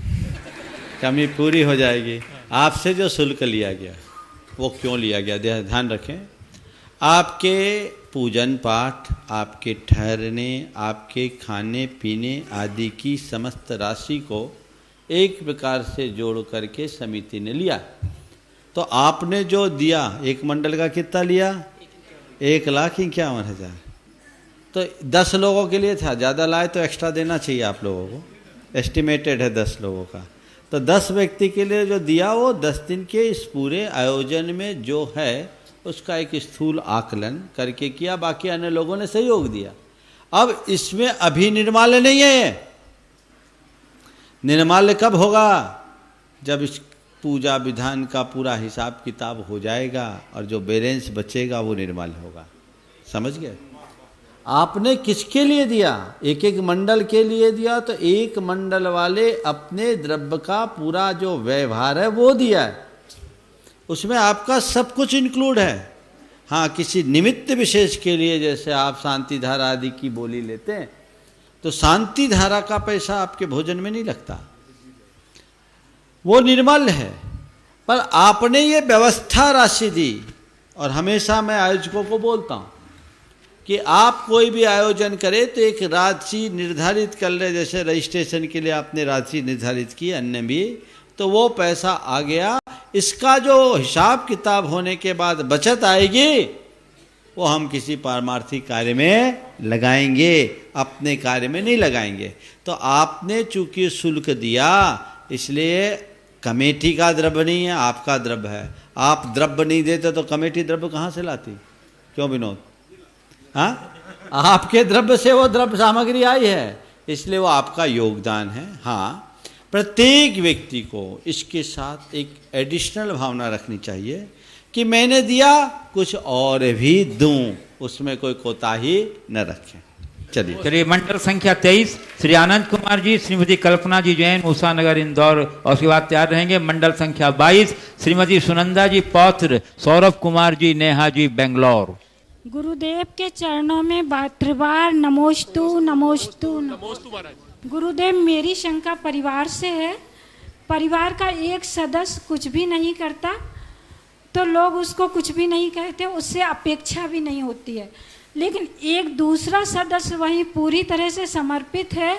कमी पूरी हो जाएगी। आपसे जो शुल्क लिया गया वो क्यों लिया गया, ध्यान रखें। आपके पूजन पाठ, आपके ठहरने, आपके खाने पीने आदि की समस्त राशि को एक प्रकार से जोड़ करके समिति ने लिया। तो आपने जो दिया, एक मंडल का कितना लिया? 1,51,000। तो 10 लोगों के लिए था, ज़्यादा लाए तो एक्स्ट्रा देना चाहिए आप लोगों को। एस्टिमेटेड है 10 लोगों का, तो 10 व्यक्ति के लिए जो दिया वो 10 दिन के इस पूरे आयोजन में जो है उसका एक स्थूल आकलन करके किया, बाकी अन्य लोगों ने सहयोग दिया। अब इसमें अभी निर्माल्य नहीं है, निर्माल्य कब होगा? जब इस पूजा विधान का पूरा हिसाब किताब हो जाएगा और जो बैलेंस बचेगा वो निर्माल्य होगा। समझ गए? आपने किसके लिए दिया? एक एक मंडल के लिए दिया, तो एक मंडल वाले अपने द्रव्य का पूरा जो व्यवहार है वो दिया है, उसमें आपका सब कुछ इंक्लूड है। हाँ, किसी निमित्त विशेष के लिए जैसे आप शांति धारा आदि की बोली लेते हैं, तो शांति धारा का पैसा आपके भोजन में नहीं लगता, वो निर्मल है, पर आपने ये व्यवस्था राशि दी। और हमेशा मैं आयोजकों को बोलता हूँ कि आप कोई भी आयोजन करें तो एक राशि निर्धारित कर ले, जैसे रजिस्ट्रेशन के लिए आपने राशि निर्धारित की, अन्य भी, तो वो पैसा आ गया, इसका जो हिसाब किताब होने के बाद बचत आएगी वो हम किसी पारमार्थिक कार्य में लगाएंगे, अपने कार्य में नहीं लगाएंगे। तो आपने चूंकि शुल्क दिया, इसलिए कमेटी का द्रव्य नहीं है, आपका द्रव्य है। आप द्रव्य नहीं देते तो कमेटी द्रव्य कहाँ से लाती? क्यों विनोद? हाँ, आपके द्रव्य से वो द्रव्य सामग्री आई है, इसलिए वो आपका योगदान है। हाँ, प्रत्येक व्यक्ति को इसके साथ एक एडिशनल भावना रखनी चाहिए कि मैंने दिया, कुछ और भी दूं, उसमें कोई कोताही न रखें। चलिए मंडल संख्या 23 श्री आनंद कुमार जी, श्रीमती कल्पना जी जैन, उषा नगर इंदौर, और उसके बाद तैयार रहेंगे मंडल संख्या 22 श्रीमती सुनंदा जी, पौत्र सौरभ कुमार जी, नेहा जी, बेंगलोर। गुरुदेव के चरणों में त्रिवार नमोस्तु नमोस्तु नमोस्तु। गुरुदेव, मेरी शंका परिवार से है। परिवार का एक सदस्य कुछ भी नहीं करता तो लोग उसको कुछ भी नहीं कहते, उससे अपेक्षा भी नहीं होती है, लेकिन एक दूसरा सदस्य वहीं पूरी तरह से समर्पित है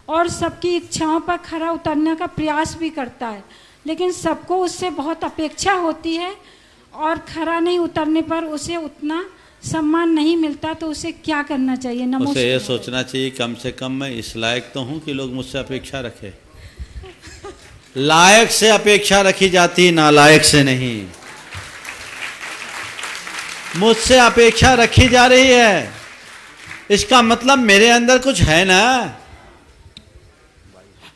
और सबकी इच्छाओं पर खरा उतरने का प्रयास भी करता है, लेकिन सबको उससे बहुत अपेक्षा होती है और खरा नहीं उतरने पर उसे उतना सम्मान नहीं मिलता, तो उसे क्या करना चाहिए? उसे ये सोचना चाहिए कम से कम मैं इस लायक तो हूँ कि लोग मुझसे अपेक्षा रखें। लायक से अपेक्षा रखी जाती, नालायक से नहीं। मुझसे अपेक्षा रखी जा रही है, इसका मतलब मेरे अंदर कुछ है ना,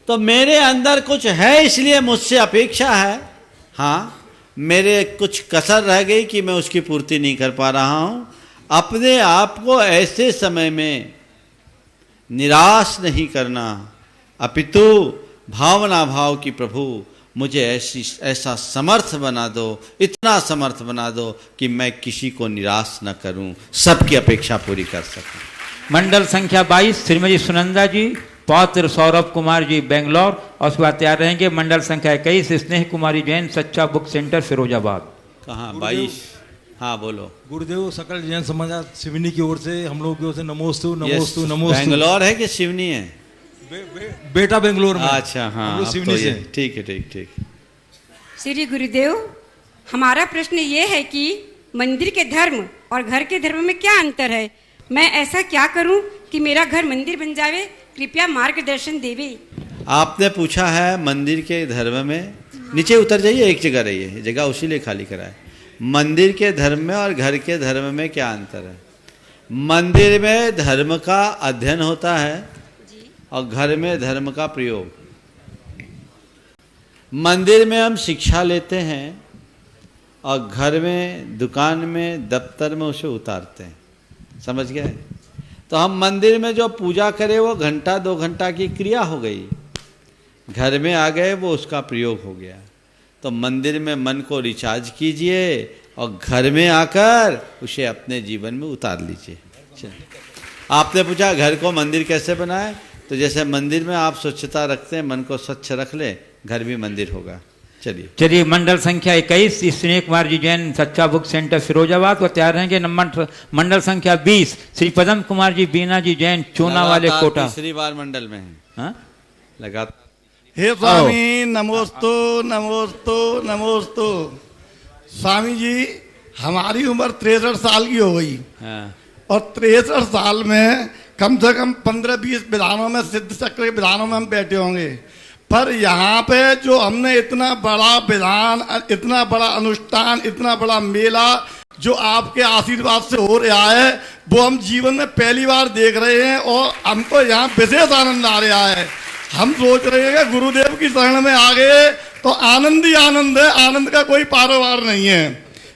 तो मेरे अंदर कुछ है इसलिए मुझसे अपेक्षा है। हाँ, मेरे कुछ कसर रह गई कि मैं उसकी पूर्ति नहीं कर पा रहा हूं। अपने आप को ऐसे समय में निराश नहीं करना, अपितु भावना भाव की प्रभु मुझे ऐसा समर्थ बना दो, इतना समर्थ बना दो कि मैं किसी को निराश न करूं, सबकी अपेक्षा पूरी कर सकूं। मंडल संख्या 22 श्रीमती सुनंदा जी, पौत्र सौरभ कुमार जी, बेंगलोर, और उसके बाद तैयार रहेंगे मंडल संख्या 21 स्नेह कुमारी जैन, सच्चा बुक सेंटर, फिरोजाबाद। कहाँ? 22। हाँ बोलो। गुरुदेव, सकल जैन समाज सिवनी की ओर से, हम लोग की ओर से नमोस्तु नमोस्तु नमोस्तु। बेंगलोर है कि सिवनी है? बेटा बेंगलोर में। अच्छा, हाँ, सिवनी से। ठीक है, ठीक ठीक। श्री गुरुदेव, हमारा प्रश्न ये है कि मंदिर के धर्म और घर के धर्म में क्या अंतर है? मैं ऐसा क्या करूं कि मेरा घर मंदिर बन जावे? कृपया मार्गदर्शन देवे। आपने पूछा है मंदिर के धर्म में, नीचे उतर जाइए, एक जगह रहिए, जगह उसी लिए खाली करा है। मंदिर के धर्म में और घर के धर्म में क्या अंतर है? मंदिर में धर्म का अध्ययन होता है और घर में धर्म का प्रयोग। मंदिर में हम शिक्षा लेते हैं और घर में, दुकान में, दफ्तर में उसे उतारते हैं। समझ गए? तो हम मंदिर में जो पूजा करें वो घंटा 2 घंटा की क्रिया हो गई, घर में आ गए वो उसका प्रयोग हो गया। तो मंदिर में मन को रिचार्ज कीजिए और घर में आकर उसे अपने जीवन में उतार लीजिए। आपने पूछा घर को मंदिर कैसे बनाए, तो जैसे मंदिर में आप स्वच्छता रखते हैं, मन को स्वच्छ रख ले, घर भी मंदिर होगा। चलिए मंडल संख्या 21 स्नेह कुमार जी जैन, सच्चा बुक सेंटर, फिरोजाबाद, को तैयार रहेंगे। मंडल संख्या 20 श्री पदम कुमार जी, बीना जी जैन, चूना वाले, कोटा। तीसरी बार मंडल में है। हाँ? लगातार। हे स्वामी, नमोस्तु नमोस्तु नमोस्तु। स्वामी जी, हमारी उम्र 63 साल की हो गई। हाँ। और 63 साल में कम से कम 15-20 विधानों में, सिद्ध चक्र के विधानों में हम बैठे होंगे, पर यहाँ पे जो हमने इतना बड़ा विधान, इतना बड़ा अनुष्ठान, इतना बड़ा मेला जो आपके आशीर्वाद से हो रहा है, वो हम जीवन में पहली बार देख रहे हैं और हमको यहाँ विशेष आनंद आ रहा है। हम सोच रहे हैं कि गुरुदेव की शरण में आ गए तो आनंद ही आनंद है, आनंद का कोई पारोवार नहीं है।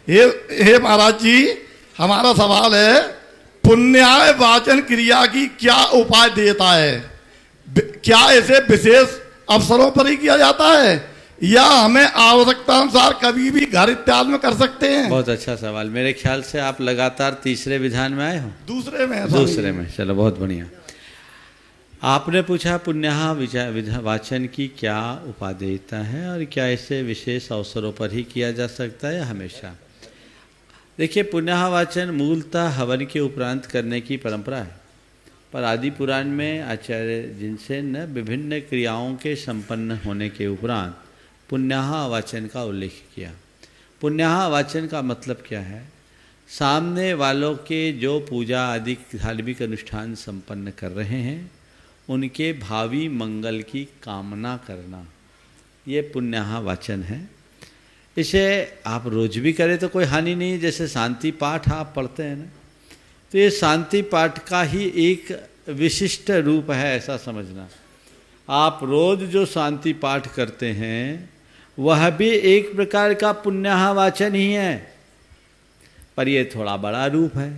हे महाराज जी, हमारा सवाल है, पुण्याय वाचन क्रिया की क्या उपाय देता है? क्या इसे विशेष अवसरों पर ही किया जाता है या हमें आवश्यकता अनुसार कभी भी घर इत्यादि में कर सकते हैं? बहुत अच्छा सवाल। मेरे ख्याल से आप लगातार तीसरे विधान में आए हो। दूसरे में। दूसरे में, चलो बहुत बढ़िया। आपने पूछा पुण्यः वाचन की क्या उपादेयता है और क्या इसे विशेष अवसरों पर ही किया जा सकता है या हमेशा? देखिए, पुण्यः वाचन मूलतः हवन के उपरांत करने की परंपरा है, पर आदि पुराण में आचार्य जिनसे न विभिन्न क्रियाओं के संपन्न होने के उपरांत पुण्यः वाचन का उल्लेख किया। पुण्यः वाचन का मतलब क्या है? सामने वालों के जो पूजा आदि धार्मिक अनुष्ठान संपन्न कर रहे हैं उनके भावी मंगल की कामना करना, ये पुण्यः वाचन है। इसे आप रोज भी करें तो कोई हानि नहीं। जैसे शांति पाठ आप पढ़ते हैं ना, तो ये शांति पाठ का ही एक विशिष्ट रूप है, ऐसा समझना। आप रोज जो शांति पाठ करते हैं वह भी एक प्रकार का पुण्यः वाचन ही है, पर ये थोड़ा बड़ा रूप है।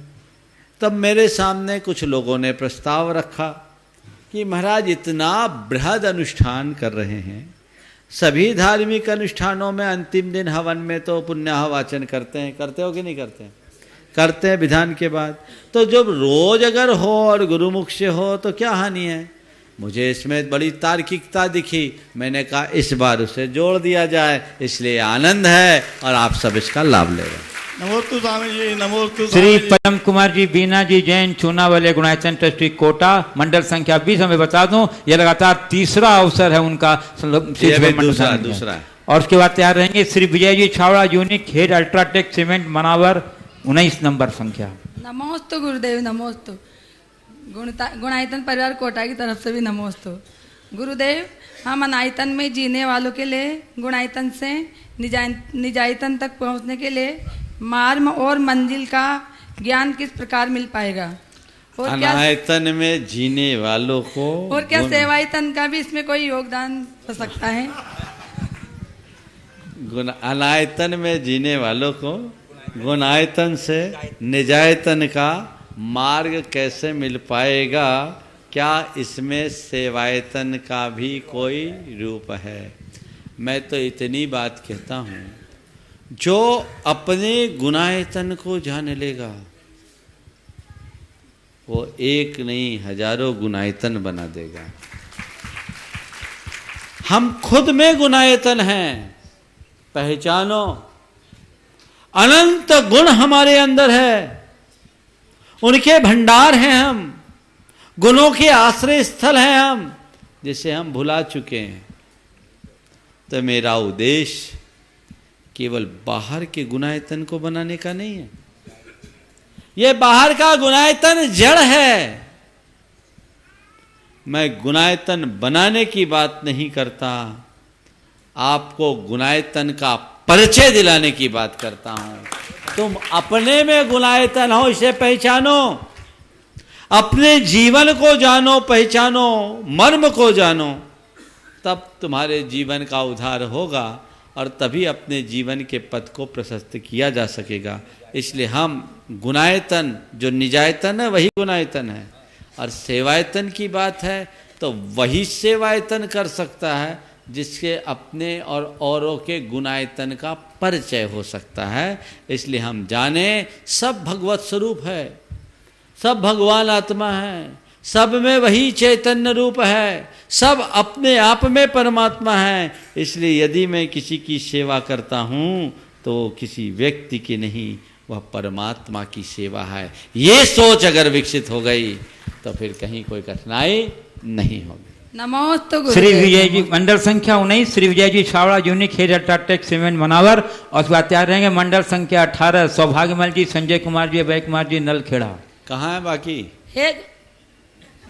तब मेरे सामने कुछ लोगों ने प्रस्ताव रखा कि महाराज इतना बृहद अनुष्ठान कर रहे हैं, सभी धार्मिक अनुष्ठानों में अंतिम दिन हवन में तो पुण्यः वाचन करते हैं, करते हो कि नहीं करते हैं? करते हैं विधान के बाद। तो जब रोज अगर हो और गुरुमुख से हो तो क्या हानि है? मुझे इसमें बड़ी तार्किकता दिखी, मैंने कहा इस बार उसे जोड़ दिया जाए, इसलिए आनंद है और आप सब इसका लाभ ले रहे हैं। नमोस्तु स्वामी जी, नमोस्तु श्री परम कुमार जी बीना जी जैन चूनावाले गुणायतन ट्रस्टी कोटा, मंडल संख्या 20। हमें बता दूं ये लगातार तीसरा अवसर है उनका दूसरा है। और उसके बाद तैयार रहेंगे Shri Vijay ji Chhawda unit head UltraTech cement Manawar 19 number संख्या। नमोस्तु गुरुदेव, नमोस्तु। गुणायतन परिवार कोटा की तरफ से भी नमोस्तु। गुरुदेव, हम अनायतन में जीने वालों के लिए गुणायतन से निजायतन तक पहुंचने के लिए मार्ग और मंजिल का ज्ञान किस प्रकार मिल पाएगा? और अनायतन में जीने वालों को और क्या सेवायतन का भी इसमें कोई योगदान हो सकता है? अनायतन में जीने वालों को गुणायतन से निजायतन का मार्ग कैसे मिल पाएगा? क्या इसमें सेवायतन का भी कोई रूप है? मैं तो इतनी बात कहता हूँ, जो अपने गुणायतन को जान लेगा वो एक नहीं हजारों गुणायतन बना देगा। हम खुद में गुणायतन हैं, पहचानो। अनंत गुण हमारे अंदर है, उनके भंडार हैं हम, गुणों के आश्रय स्थल हैं हम, जिसे हम भुला चुके हैं। तो मेरा उद्देश्य केवल बाहर के गुणायतन को बनाने का नहीं है। ये बाहर का गुणायतन जड़ है। मैं गुणायतन बनाने की बात नहीं करता, आपको गुणायतन का परिचय दिलाने की बात करता हूं। तुम अपने में गुणायतन हो, इसे पहचानो, अपने जीवन को जानो, पहचानो, मर्म को जानो, तब तुम्हारे जीवन का उद्धार होगा और तभी अपने जीवन के पथ को प्रशस्त किया जा सकेगा। इसलिए हम गुणायतन, जो निजायतन है वही गुणायतन है, और सेवायतन की बात है तो वही सेवायतन कर सकता है जिसके अपने और औरों के गुणायतन का परिचय हो सकता है। इसलिए हम जाने सब भगवत स्वरूप है, सब भगवान आत्मा है, सब में वही चैतन्य रूप है, सब अपने आप में परमात्मा है। इसलिए यदि मैं किसी की सेवा करता हूँ तो किसी व्यक्ति की नहीं, वह परमात्मा की सेवा है। ये सोच अगर विकसित हो गई तो फिर कहीं कोई कठिनाई नहीं होगी। नमोस्तु श्री विजय जी मंडल संख्या 19, Shri Vijay ji Chhawda unit head UltraTech cement Manawar. और उसके बाद तैयार रहेंगे मंडल संख्या 18 सौभाग्यमल जी, संजय कुमार जी, अभय कुमार जी, नलखेड़ा। कहाँ है बाकी?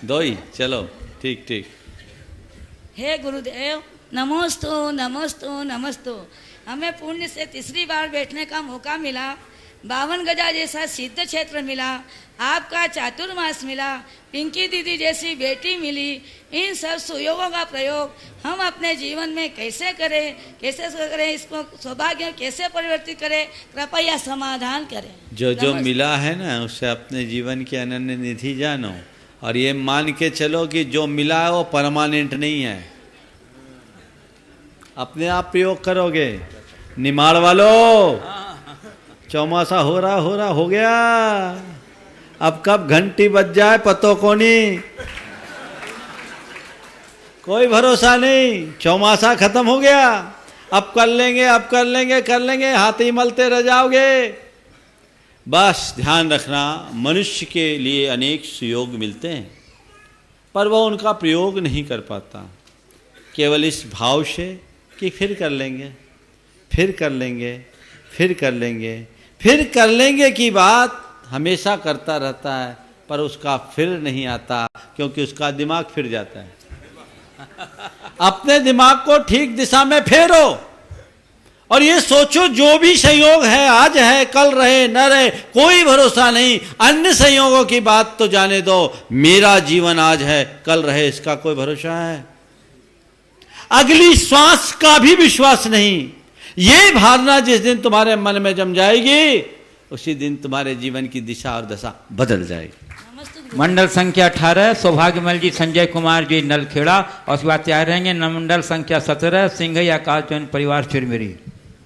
दो ही, चलो ठीक ठीक। हे गुरुदेव, नमोस्तु नमोस्तु नमोस्तु। हमें पुण्य से तीसरी बार बैठने का मौका मिला, 52 गजा जैसा सिद्ध क्षेत्र मिला, आपका चातुर्मास मिला, पिंकी दीदी जैसी बेटी मिली। इन सब सुयोगों का प्रयोग हम अपने जीवन में कैसे करें, इसको सौभाग्य कैसे परिवर्तित करें, कृपया समाधान करें। जो मिला है ना उससे अपने जीवन की अनन्य निधि जानो, और ये मान के चलो कि जो मिला है वो परमानेंट नहीं है, अपने आप प्रयोग करोगे। निमाड़ वालों, चौमासा हो गया, अब कब घंटी बज जाए पतो को नहीं, कोई भरोसा नहीं। चौमासा खत्म हो गया, अब कर लेंगे, हाथ ही मलते रह जाओगे। बस ध्यान रखना, मनुष्य के लिए अनेक सुयोग मिलते हैं, पर वह उनका प्रयोग नहीं कर पाता, केवल इस भाव से कि फिर कर लेंगे की बात हमेशा करता रहता है, पर उसका फिर नहीं आता, क्योंकि उसका दिमाग फिर जाता है। अपने दिमाग को ठीक दिशा में फेरो और ये सोचो जो भी संयोग है, आज है कल रहे न रहे कोई भरोसा नहीं, अन्य संयोगों की बात तो जाने दो, मेरा जीवन आज है कल रहे इसका कोई भरोसा है? अगली श्वास का भी विश्वास नहीं। ये भावना जिस दिन तुम्हारे मन में जम जाएगी, उसी दिन तुम्हारे जीवन की दिशा और दशा बदल जाएगी। मंडल संख्या 18 सौभाग्यमल जी, संजय कुमार जी नलखेड़ा, और उसके बाद तैयार रहेंगे मंडल संख्या 17 सिंघई आकाश जैन परिवार चिरमिरी।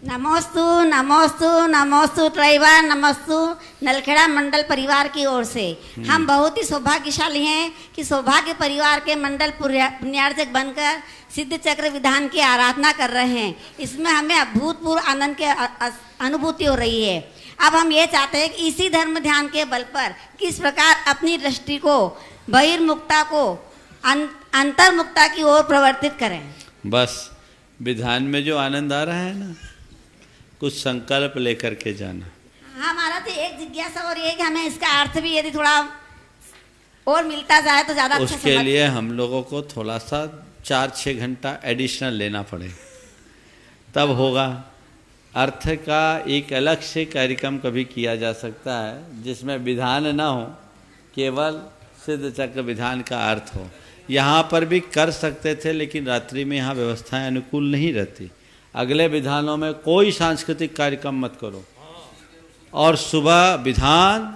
नमोस्तु नमोस्तु नमोस्तु त्रैवार नमोस्तु नलखेड़ा मंडल परिवार की ओर से। हम बहुत ही सौभाग्यशाली हैं कि सौभाग्य परिवार के मंडल पुण्यार्जक बनकर सिद्ध चक्र विधान की आराधना कर रहे हैं। इसमें हमें अभूतपूर्व आनंद की अनुभूति हो रही है। अब हम ये चाहते हैं कि इसी धर्म ध्यान के बल पर किस प्रकार अपनी दृष्टि को बहिर्मुक्ता को अंतर्मुक्ता की ओर प्रवर्तित करें। बस विधान में जो आनंद आ रहा है ना, कुछ संकल्प लेकर के जाना। हमारा तो एक जिज्ञासा और ये कि हमें इसका अर्थ भी यदि थोड़ा और मिलता जाए तो ज़्यादा अच्छा। उसके लिए हम लोगों को थोड़ा सा 4-6 घंटा एडिशनल लेना पड़े, तब होगा। अर्थ का एक अलग से कार्यक्रम कभी किया जा सकता है जिसमें विधान ना हो, केवल सिद्ध चक्र विधान का अर्थ हो। यहाँ पर भी कर सकते थे, लेकिन रात्रि में यहाँ व्यवस्थाएं अनुकूल नहीं रहती। अगले विधानों में कोई सांस्कृतिक कार्यक्रम मत करो, और सुबह विधान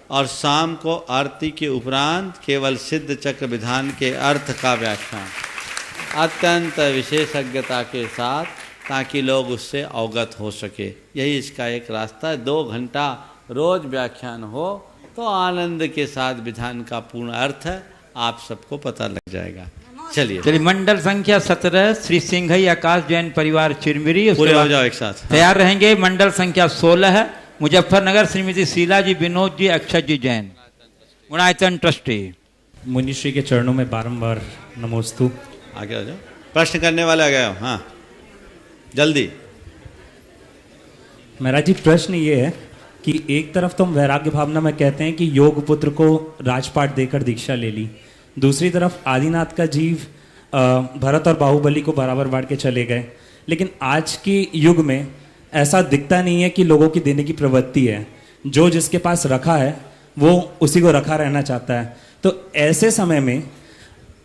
और शाम को आरती के उपरांत केवल सिद्ध चक्र विधान के अर्थ का व्याख्यान अत्यंत विशेषज्ञता के साथ, ताकि लोग उससे अवगत हो सके। यही इसका एक रास्ता है। 2 घंटा रोज व्याख्यान हो तो आनंद के साथ विधान का पूर्ण अर्थ आप सबको पता लग जाएगा। चलिए मंडल संख्या 17 श्री सिंघई आकाश जैन परिवार चिरमिरी, पूरे हो जाओ एक साथ। तैयार रहेंगे मंडल संख्या 16 मुजफ्फरनगर श्रीमती शीला जी, विनोद जी, अक्षत जी जैन, गुणायतन ट्रस्टी। मुनिश्री के चरणों में बारंबार नमोस्तु। आगे आ जाओ, प्रश्न करने वाले आ गए हो। हाँ जल्दी। महाराज जी, प्रश्न ये है कि एक तरफ तो हम वैराग्य भावना में कहते हैं कि योग पुत्र को राजपाट देकर दीक्षा ले ली, दूसरी तरफ आदिनाथ का जीव भरत और बाहुबली को बराबर बांट के चले गए, लेकिन आज के युग में ऐसा दिखता नहीं है कि लोगों की देने की प्रवृत्ति है। जो जिसके पास रखा है वो उसी को रखा रहना चाहता है। तो ऐसे समय में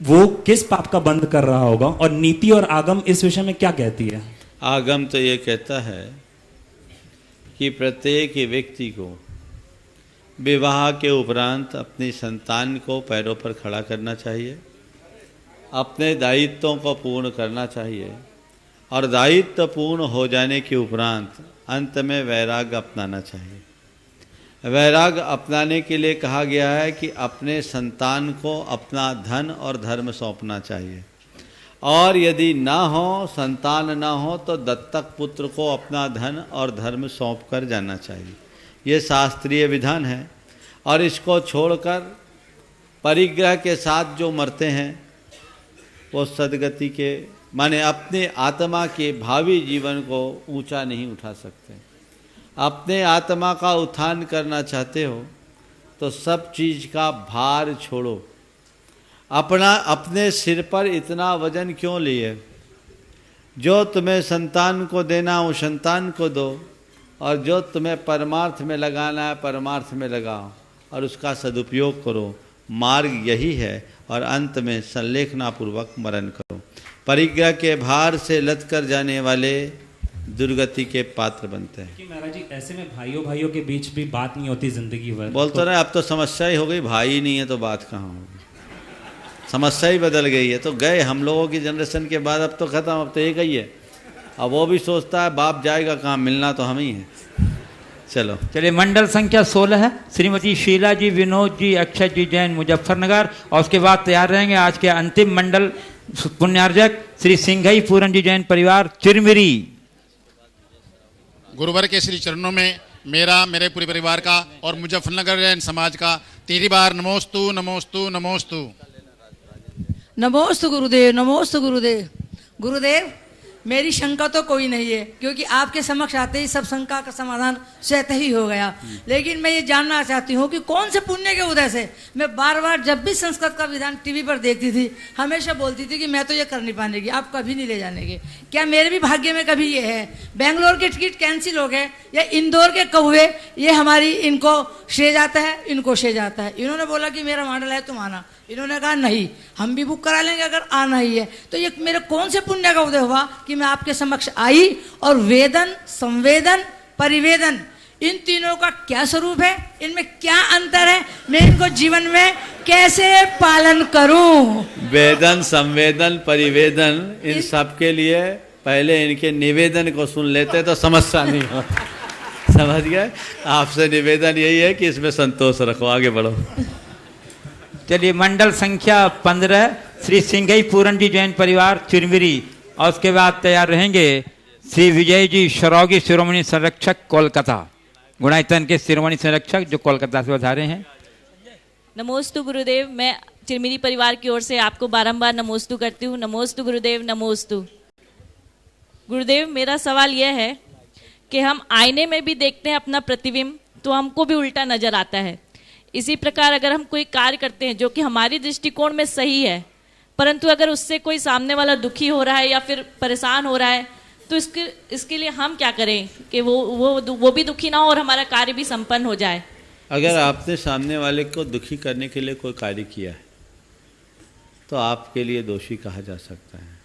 वो किस पाप का बंद कर रहा होगा, और नीति और आगम इस विषय में क्या कहती है? आगम तो ये कहता है कि प्रत्येक व्यक्ति को विवाह के उपरांत अपनी संतान को पैरों पर खड़ा करना चाहिए, अपने दायित्वों को पूर्ण करना चाहिए, और दायित्व पूर्ण हो जाने के उपरांत अंत में वैराग्य अपनाना चाहिए। वैराग्य अपनाने के लिए कहा गया है कि अपने संतान को अपना धन और धर्म सौंपना चाहिए, और यदि ना हो, संतान ना हो, तो दत्तक पुत्र को अपना धन और धर्म सौंप कर जाना चाहिए। ये शास्त्रीय विधान है, और इसको छोड़कर परिग्रह के साथ जो मरते हैं वो सदगति के माने अपने आत्मा के भावी जीवन को ऊंचा नहीं उठा सकते। अपने आत्मा का उत्थान करना चाहते हो तो सब चीज़ का भार छोड़ो, अपने सिर पर इतना वजन क्यों लिए? जो तुम्हें संतान को देना हो संतान को दो, और जो तुम्हें परमार्थ में लगाना है परमार्थ में लगाओ और उसका सदुपयोग करो। मार्ग यही है। और अंत में संलेखनापूर्वक मरण करो। परिग्रह के भार से लद कर जाने वाले दुर्गति के पात्र बनते हैं। कि महाराज जी ऐसे में भाइयों भाइयों के बीच भी बात नहीं होती जिंदगी भर। बोलते रहे अब तो समस्या ही हो गई, भाई नहीं है तो बात कहाँ होगी, समस्या ही बदल गई है। तो गए हम लोगों की जनरेशन के बाद, अब तो खत्म, अब तो एक ही है। अब वो भी सोचता है बाप जाएगा कहाँ, मिलना तो हम ही है। चलो चलिए, मंडल संख्या 16 है। श्रीमती शीला जी, विनोद जी, अक्षय जी जैन मुजफ्फरनगर। और उसके बाद तैयार रहेंगे आज के अंतिम मंडल पुण्यार्जक श्री सिंघई पूरन जी जैन परिवार चिरमिरी। गुरुवर के श्री चरणों में मेरा, मेरे पूरे परिवार का और मुजफ्फरनगर जैन समाज का 3 बार नमोस्तु नमोस्तु नमोस्तु। नमोस्तु गुरुदेव, नमोस्तु गुरुदेव। गुरुदेव मेरी शंका तो कोई नहीं है, क्योंकि आपके समक्ष आते ही सब शंका का समाधान स्वतः ही हो गया। लेकिन मैं ये जानना चाहती हूँ कि कौन से पुण्य के उदय से मैं बार बार जब भी संस्कृत का विधान टीवी पर देखती थी, हमेशा बोलती थी कि मैं तो ये कर नहीं पाने की, आप कभी नहीं ले जाने के। क्या मेरे भी भाग्य में कभी ये है? बेंगलोर के टिकट कैंसिल हो गए या इंदौर के कौवे, ये हमारी इनको श्रेय जाता है, इनको श्रेय जाता है। इन्होंने बोला कि मेरा मॉडल है तुम आना, इन्होंने कहा नहीं हम भी बुक करा लेंगे अगर आना ही है। तो ये मेरे कौन से पुण्य का उदय हुआ कि मैं आपके समक्ष आई? और वेदन, संवेदन, परिवेदन, इन तीनों का क्या स्वरूप है, इनमें क्या अंतर है, मैं इनको जीवन में कैसे पालन करूं? वेदन, संवेदन, परिवेदन, इन सब के लिए पहले इनके निवेदन को सुन लेते तो समस्या नहीं हो। समझ गए? आपसे निवेदन यही है कि इसमें संतोष रखो, आगे बढ़ो। चलिए, मंडल संख्या 15 श्री सिंघई पूरन जी जैन परिवार चिरमिरी। और उसके बाद तैयार रहेंगे श्री विजय जी शरौगी, शिरोमणि संरक्षक कोलकाता, गुणायतन के शिरोमणि संरक्षक जो कोलकाता से पधारे हैं। नमोस्तु गुरुदेव। मैं चिरमिरी परिवार की ओर से आपको बारंबार नमोस्तु करती हूँ। नमोस्तु गुरुदेव, नमोस्तु। गुरुदेव मेरा सवाल यह है कि हम आईने में भी देखते हैं अपना प्रतिबिंब, तो हमको भी उल्टा नजर आता है। इसी प्रकार अगर हम कोई कार्य करते हैं जो कि हमारी दृष्टिकोण में सही है, परंतु अगर उससे कोई सामने वाला दुखी हो रहा है या फिर परेशान हो रहा है, तो इसके लिए हम क्या करें कि वो भी दुखी ना हो और हमारा कार्य भी संपन्न हो जाए? अगर आपने सामने वाले को दुखी करने के लिए कोई कार्य किया है तो आपके लिए दोषी कहा जा सकता है।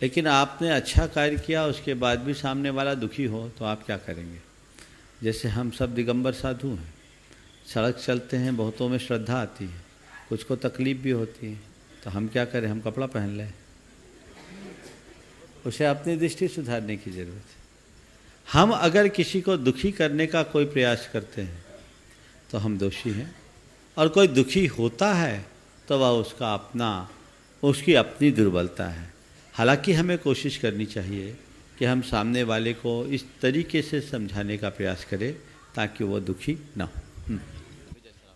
लेकिन आपने अच्छा कार्य किया, उसके बाद भी सामने वाला दुखी हो तो आप क्या करेंगे? जैसे हम सब दिगंबर साधु हैं, सड़क चलते हैं, बहुतों में श्रद्धा आती है, कुछ को तकलीफ भी होती है, तो हम क्या करें? हम कपड़ा पहन लें। उसे अपनी दृष्टि सुधारने की जरूरत है। हम अगर किसी को दुखी करने का कोई प्रयास करते हैं तो हम दोषी हैं, और कोई दुखी होता है तो वह उसकी अपनी दुर्बलता है। हालांकि हमें कोशिश करनी चाहिए कि हम सामने वाले को इस तरीके से समझाने का प्रयास करें ताकि वो दुखी ना हो।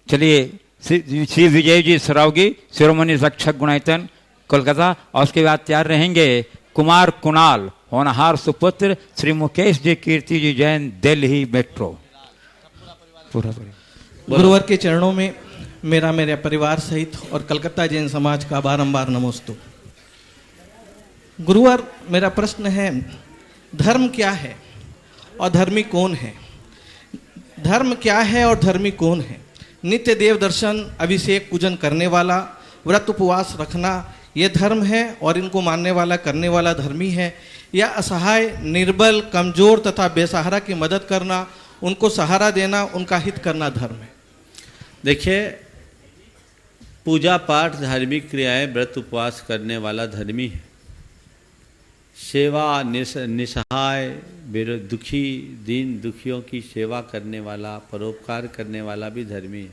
चलिए, श्री विजय जी सरावगी, शिरोमणि रक्षक गुणायतन कोलकाता। और उसके बाद तैयार रहेंगे कुमार कुणाल, होनहार सुपुत्र, श्री मुकेश जी कीर्ति जी जैन, दिल्ली मेट्रो। गुरुवर के चरणों में मेरा, मेरे परिवार सहित और कलकत्ता जैन समाज का बारंबार नमोस्तु। गुरुवर मेरा प्रश्न है, धर्म क्या है और धर्मी कौन है? धर्म क्या है और धर्मी कौन है? नित्य देव दर्शन, अभिषेक, पूजन करने वाला, व्रत उपवास रखना, ये धर्म है और इनको मानने वाला, करने वाला धर्मी है? या असहाय, निर्बल, कमजोर तथा बेसहारा की मदद करना, उनको सहारा देना, उनका हित करना धर्म है? देखिए, पूजा पाठ, धार्मिक क्रियाएं, व्रत उपवास करने वाला धर्मी है। सेवा, निसहाय, दुखी, दीन दुखियों की सेवा करने वाला, परोपकार करने वाला भी धर्मी है।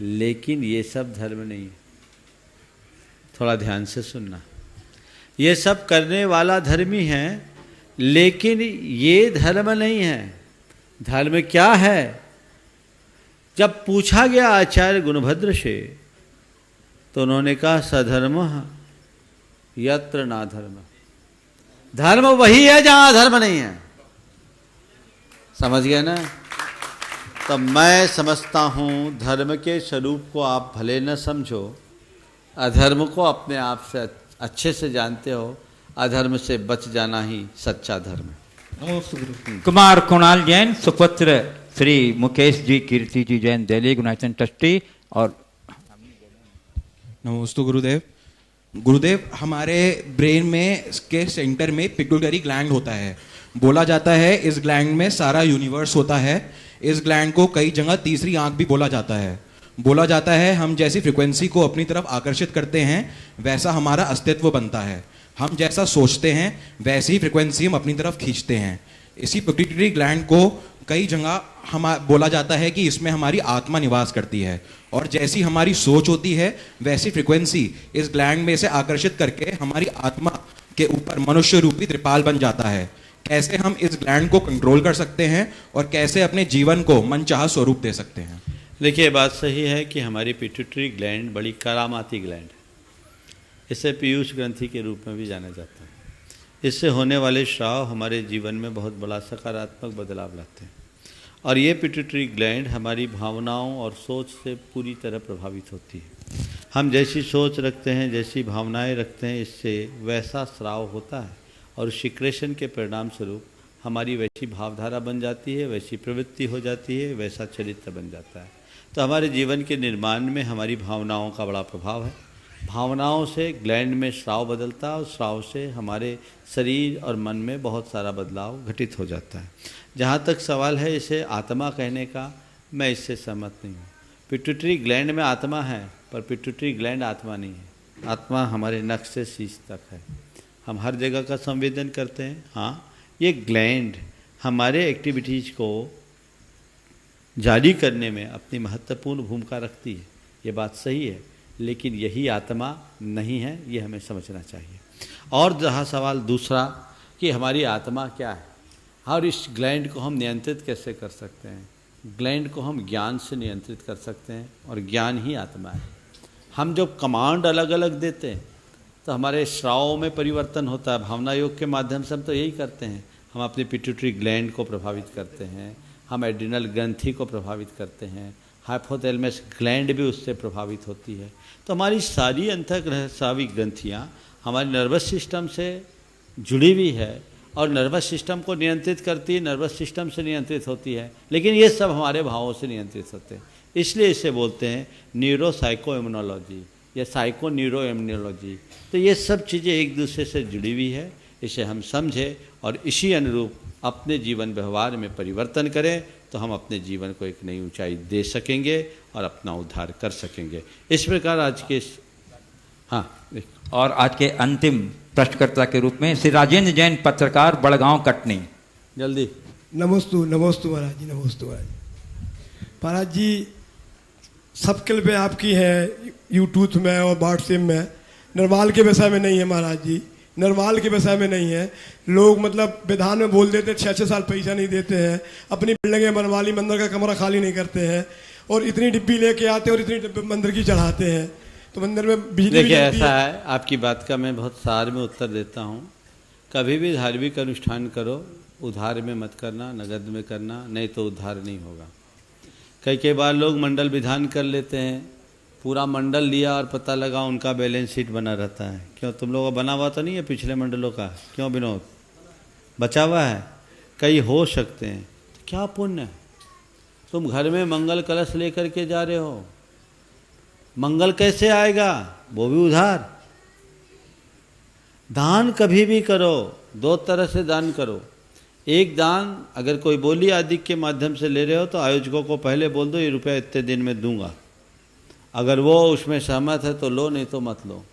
लेकिन ये सब धर्म नहीं है। थोड़ा ध्यान से सुनना। ये सब करने वाला धर्मी है, लेकिन ये धर्म नहीं है। धर्म क्या है? जब पूछा गया आचार्य गुणभद्र से तो उन्होंने कहा सधर्मः यत्र ना धर्म। धर्म वही है जहां धर्म नहीं है। समझ गए ना? तो मैं समझता हूं धर्म के स्वरूप को आप भले न समझो, अधर्म को अपने आप से अच्छे से जानते हो, अधर्म से बच जाना ही सच्चा धर्म है। कुमार कुणाल जैन, सुपुत्र श्री मुकेश जी कीर्ति जी जैन, दिल्ली गुणायतन ट्रस्टी। और नमस्ते गुरुदेव। गुरुदेव, हमारे ब्रेन में के सेंटर में पिट्यूटरी ग्लैंड होता है। बोला जाता है इस ग्लैंड में सारा यूनिवर्स होता है। इस ग्लैंड को कई जगह तीसरी आंख भी बोला जाता है। बोला जाता है हम जैसी फ्रिक्वेंसी को अपनी तरफ आकर्षित करते हैं वैसा हमारा अस्तित्व बनता है। हम जैसा सोचते हैं वैसी ही फ्रिक्वेंसी हम अपनी तरफ खींचते हैं। इसी पिट्यूटरी ग्लैंड को कई जगह हम बोला जाता है कि इसमें हमारी आत्मा निवास करती है, और जैसी हमारी सोच होती है वैसी फ्रिक्वेंसी इस ग्लैंड में से आकर्षित करके हमारी आत्मा के ऊपर मनुष्य रूपी त्रिपाल बन जाता है। कैसे हम इस ग्लैंड को कंट्रोल कर सकते हैं और कैसे अपने जीवन को मनचाहा स्वरूप दे सकते हैं? देखिए, बात सही है कि हमारी पिट्यूटरी ग्लैंड बड़ी करामाती ग्लैंड है। इसे पीयूष ग्रंथि के रूप में भी जाना जाता है। इससे होने वाले श्राव हमारे जीवन में बहुत बड़ा सकारात्मक बदलाव लाते हैं, और ये पिट्यूटरी ग्लैंड हमारी भावनाओं और सोच से पूरी तरह प्रभावित होती है। हम जैसी सोच रखते हैं, जैसी भावनाएं रखते हैं, इससे वैसा स्राव होता है, और सिक्रेशन के परिणाम स्वरूप हमारी वैसी भावधारा बन जाती है, वैसी प्रवृत्ति हो जाती है, वैसा चरित्र बन जाता है। तो हमारे जीवन के निर्माण में हमारी भावनाओं का बड़ा प्रभाव है। भावनाओं से ग्लैंड में स्राव बदलता है, और स्राव से हमारे शरीर और मन में बहुत सारा बदलाव घटित हो जाता है। जहाँ तक सवाल है इसे आत्मा कहने का, मैं इससे सहमत नहीं हूँ। पिट्यूटरी ग्लैंड में आत्मा है, पर पिट्यूटरी ग्लैंड आत्मा नहीं है। आत्मा हमारे नख से शीश तक है। हम हर जगह का संवेदन करते हैं। हाँ, ये ग्लैंड हमारे एक्टिविटीज़ को जारी करने में अपनी महत्वपूर्ण भूमिका रखती है, ये बात सही है, लेकिन यही आत्मा नहीं है, ये हमें समझना चाहिए। और जहाँ सवाल दूसरा कि हमारी आत्मा क्या है और इस ग्लैंड को हम नियंत्रित कैसे कर सकते हैं? ग्लैंड को हम ज्ञान से नियंत्रित कर सकते हैं, और ज्ञान ही आत्मा है। हम जब कमांड अलग अलग देते हैं तो हमारे श्रावों में परिवर्तन होता है। भावना योग के माध्यम से हम तो यही करते हैं। हम अपनी पिट्यूटरी ग्लैंड को प्रभावित करते हैं, हम एड्रिनल ग्रंथि को प्रभावित करते हैं, हाइपोथैलेमस ग्लैंड भी उससे प्रभावित होती है। तो हमारी सारी अंतःस्रावी ग्रंथियाँ हमारे नर्वस सिस्टम से जुड़ी हुई है, और नर्वस सिस्टम को नियंत्रित करती है, नर्वस सिस्टम से नियंत्रित होती है, लेकिन ये सब हमारे भावों से नियंत्रित होते हैं। इसलिए इसे बोलते हैं न्यूरो साइको इम्यूनोलॉजी या साइको न्यूरो इम्यूनोलॉजी। तो ये सब चीज़ें एक दूसरे से जुड़ी हुई है। इसे हम समझें और इसी अनुरूप अपने जीवन व्यवहार में परिवर्तन करें, तो हम अपने जीवन को एक नई ऊंचाई दे सकेंगे और अपना उद्धार कर सकेंगे। इस प्रकार आज के और आज के अंतिम प्रश्नकर्ता के रूप में श्री राजेंद्र जैन, पत्रकार, बड़गांव, कटनी। जल्दी। नमोस्तु महाराज जी, नमोस्तु महाराज जी। महाराज जी, सबके पे आपकी है यूट्यूब में और व्हाट्सएप में, निर्माल के विषय में नहीं है महाराज जी, निर्माल के विषय में नहीं है। लोग मतलब विधान में बोल देते 6-6 साल पैसा नहीं देते हैं, अपनी बिल्डिंगें बनवा ली, मंदिर का कमरा खाली नहीं करते हैं, और इतनी डिब्बी लेके आते हैं और इतनी डिब्बी मंदिर की चढ़ाते हैं, तो मंदिर में बिजली। देखिए, ऐसा है, आपकी बात का मैं बहुत सार में उत्तर देता हूँ। कभी भी धार्मिक अनुष्ठान करो, उधार में मत करना, नगद में करना, नहीं तो उद्धार नहीं होगा। कई बार लोग मंडल विधान कर लेते हैं, पूरा मंडल लिया और पता लगा उनका बैलेंस शीट बना रहता है। क्यों, तुम लोगों का बना हुआ तो नहीं है पिछले मंडलों का? क्यों विनोद? बचा हुआ है? कई हो सकते हैं, तो क्या पुण्य है? तुम घर में मंगल कलश लेकर के जा रहे हो, मंगल कैसे आएगा? वो भी उधार। दान कभी भी करो, 2 तरह से दान करो। एक दान, अगर कोई बोली आदि के माध्यम से ले रहे हो तो आयोजकों को पहले बोल दो ये रुपया इतने दिन में दूंगा। अगर वो उसमें सहमत है तो लो, नहीं तो मत लो।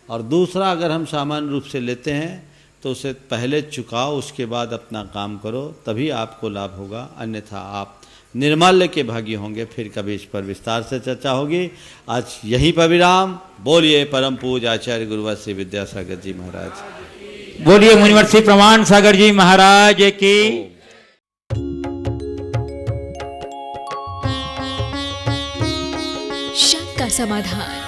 और दूसरा, अगर हम सामान्य रूप से लेते हैं तो उसे पहले चुकाओ, उसके बाद अपना काम करो, तभी आपको लाभ होगा, अन्यथा आप निर्माल्य के भागी होंगे। फिर कभी इस पर विस्तार से चर्चा होगी। आज यहीं पर विराम। बोलिए परम पूज्य आचार्य गुरुवर श्री विद्यासागर जी महाराज। बोलिए मुनिवर श्री प्रमाण सागर जी महाराज की। शक का समाधान,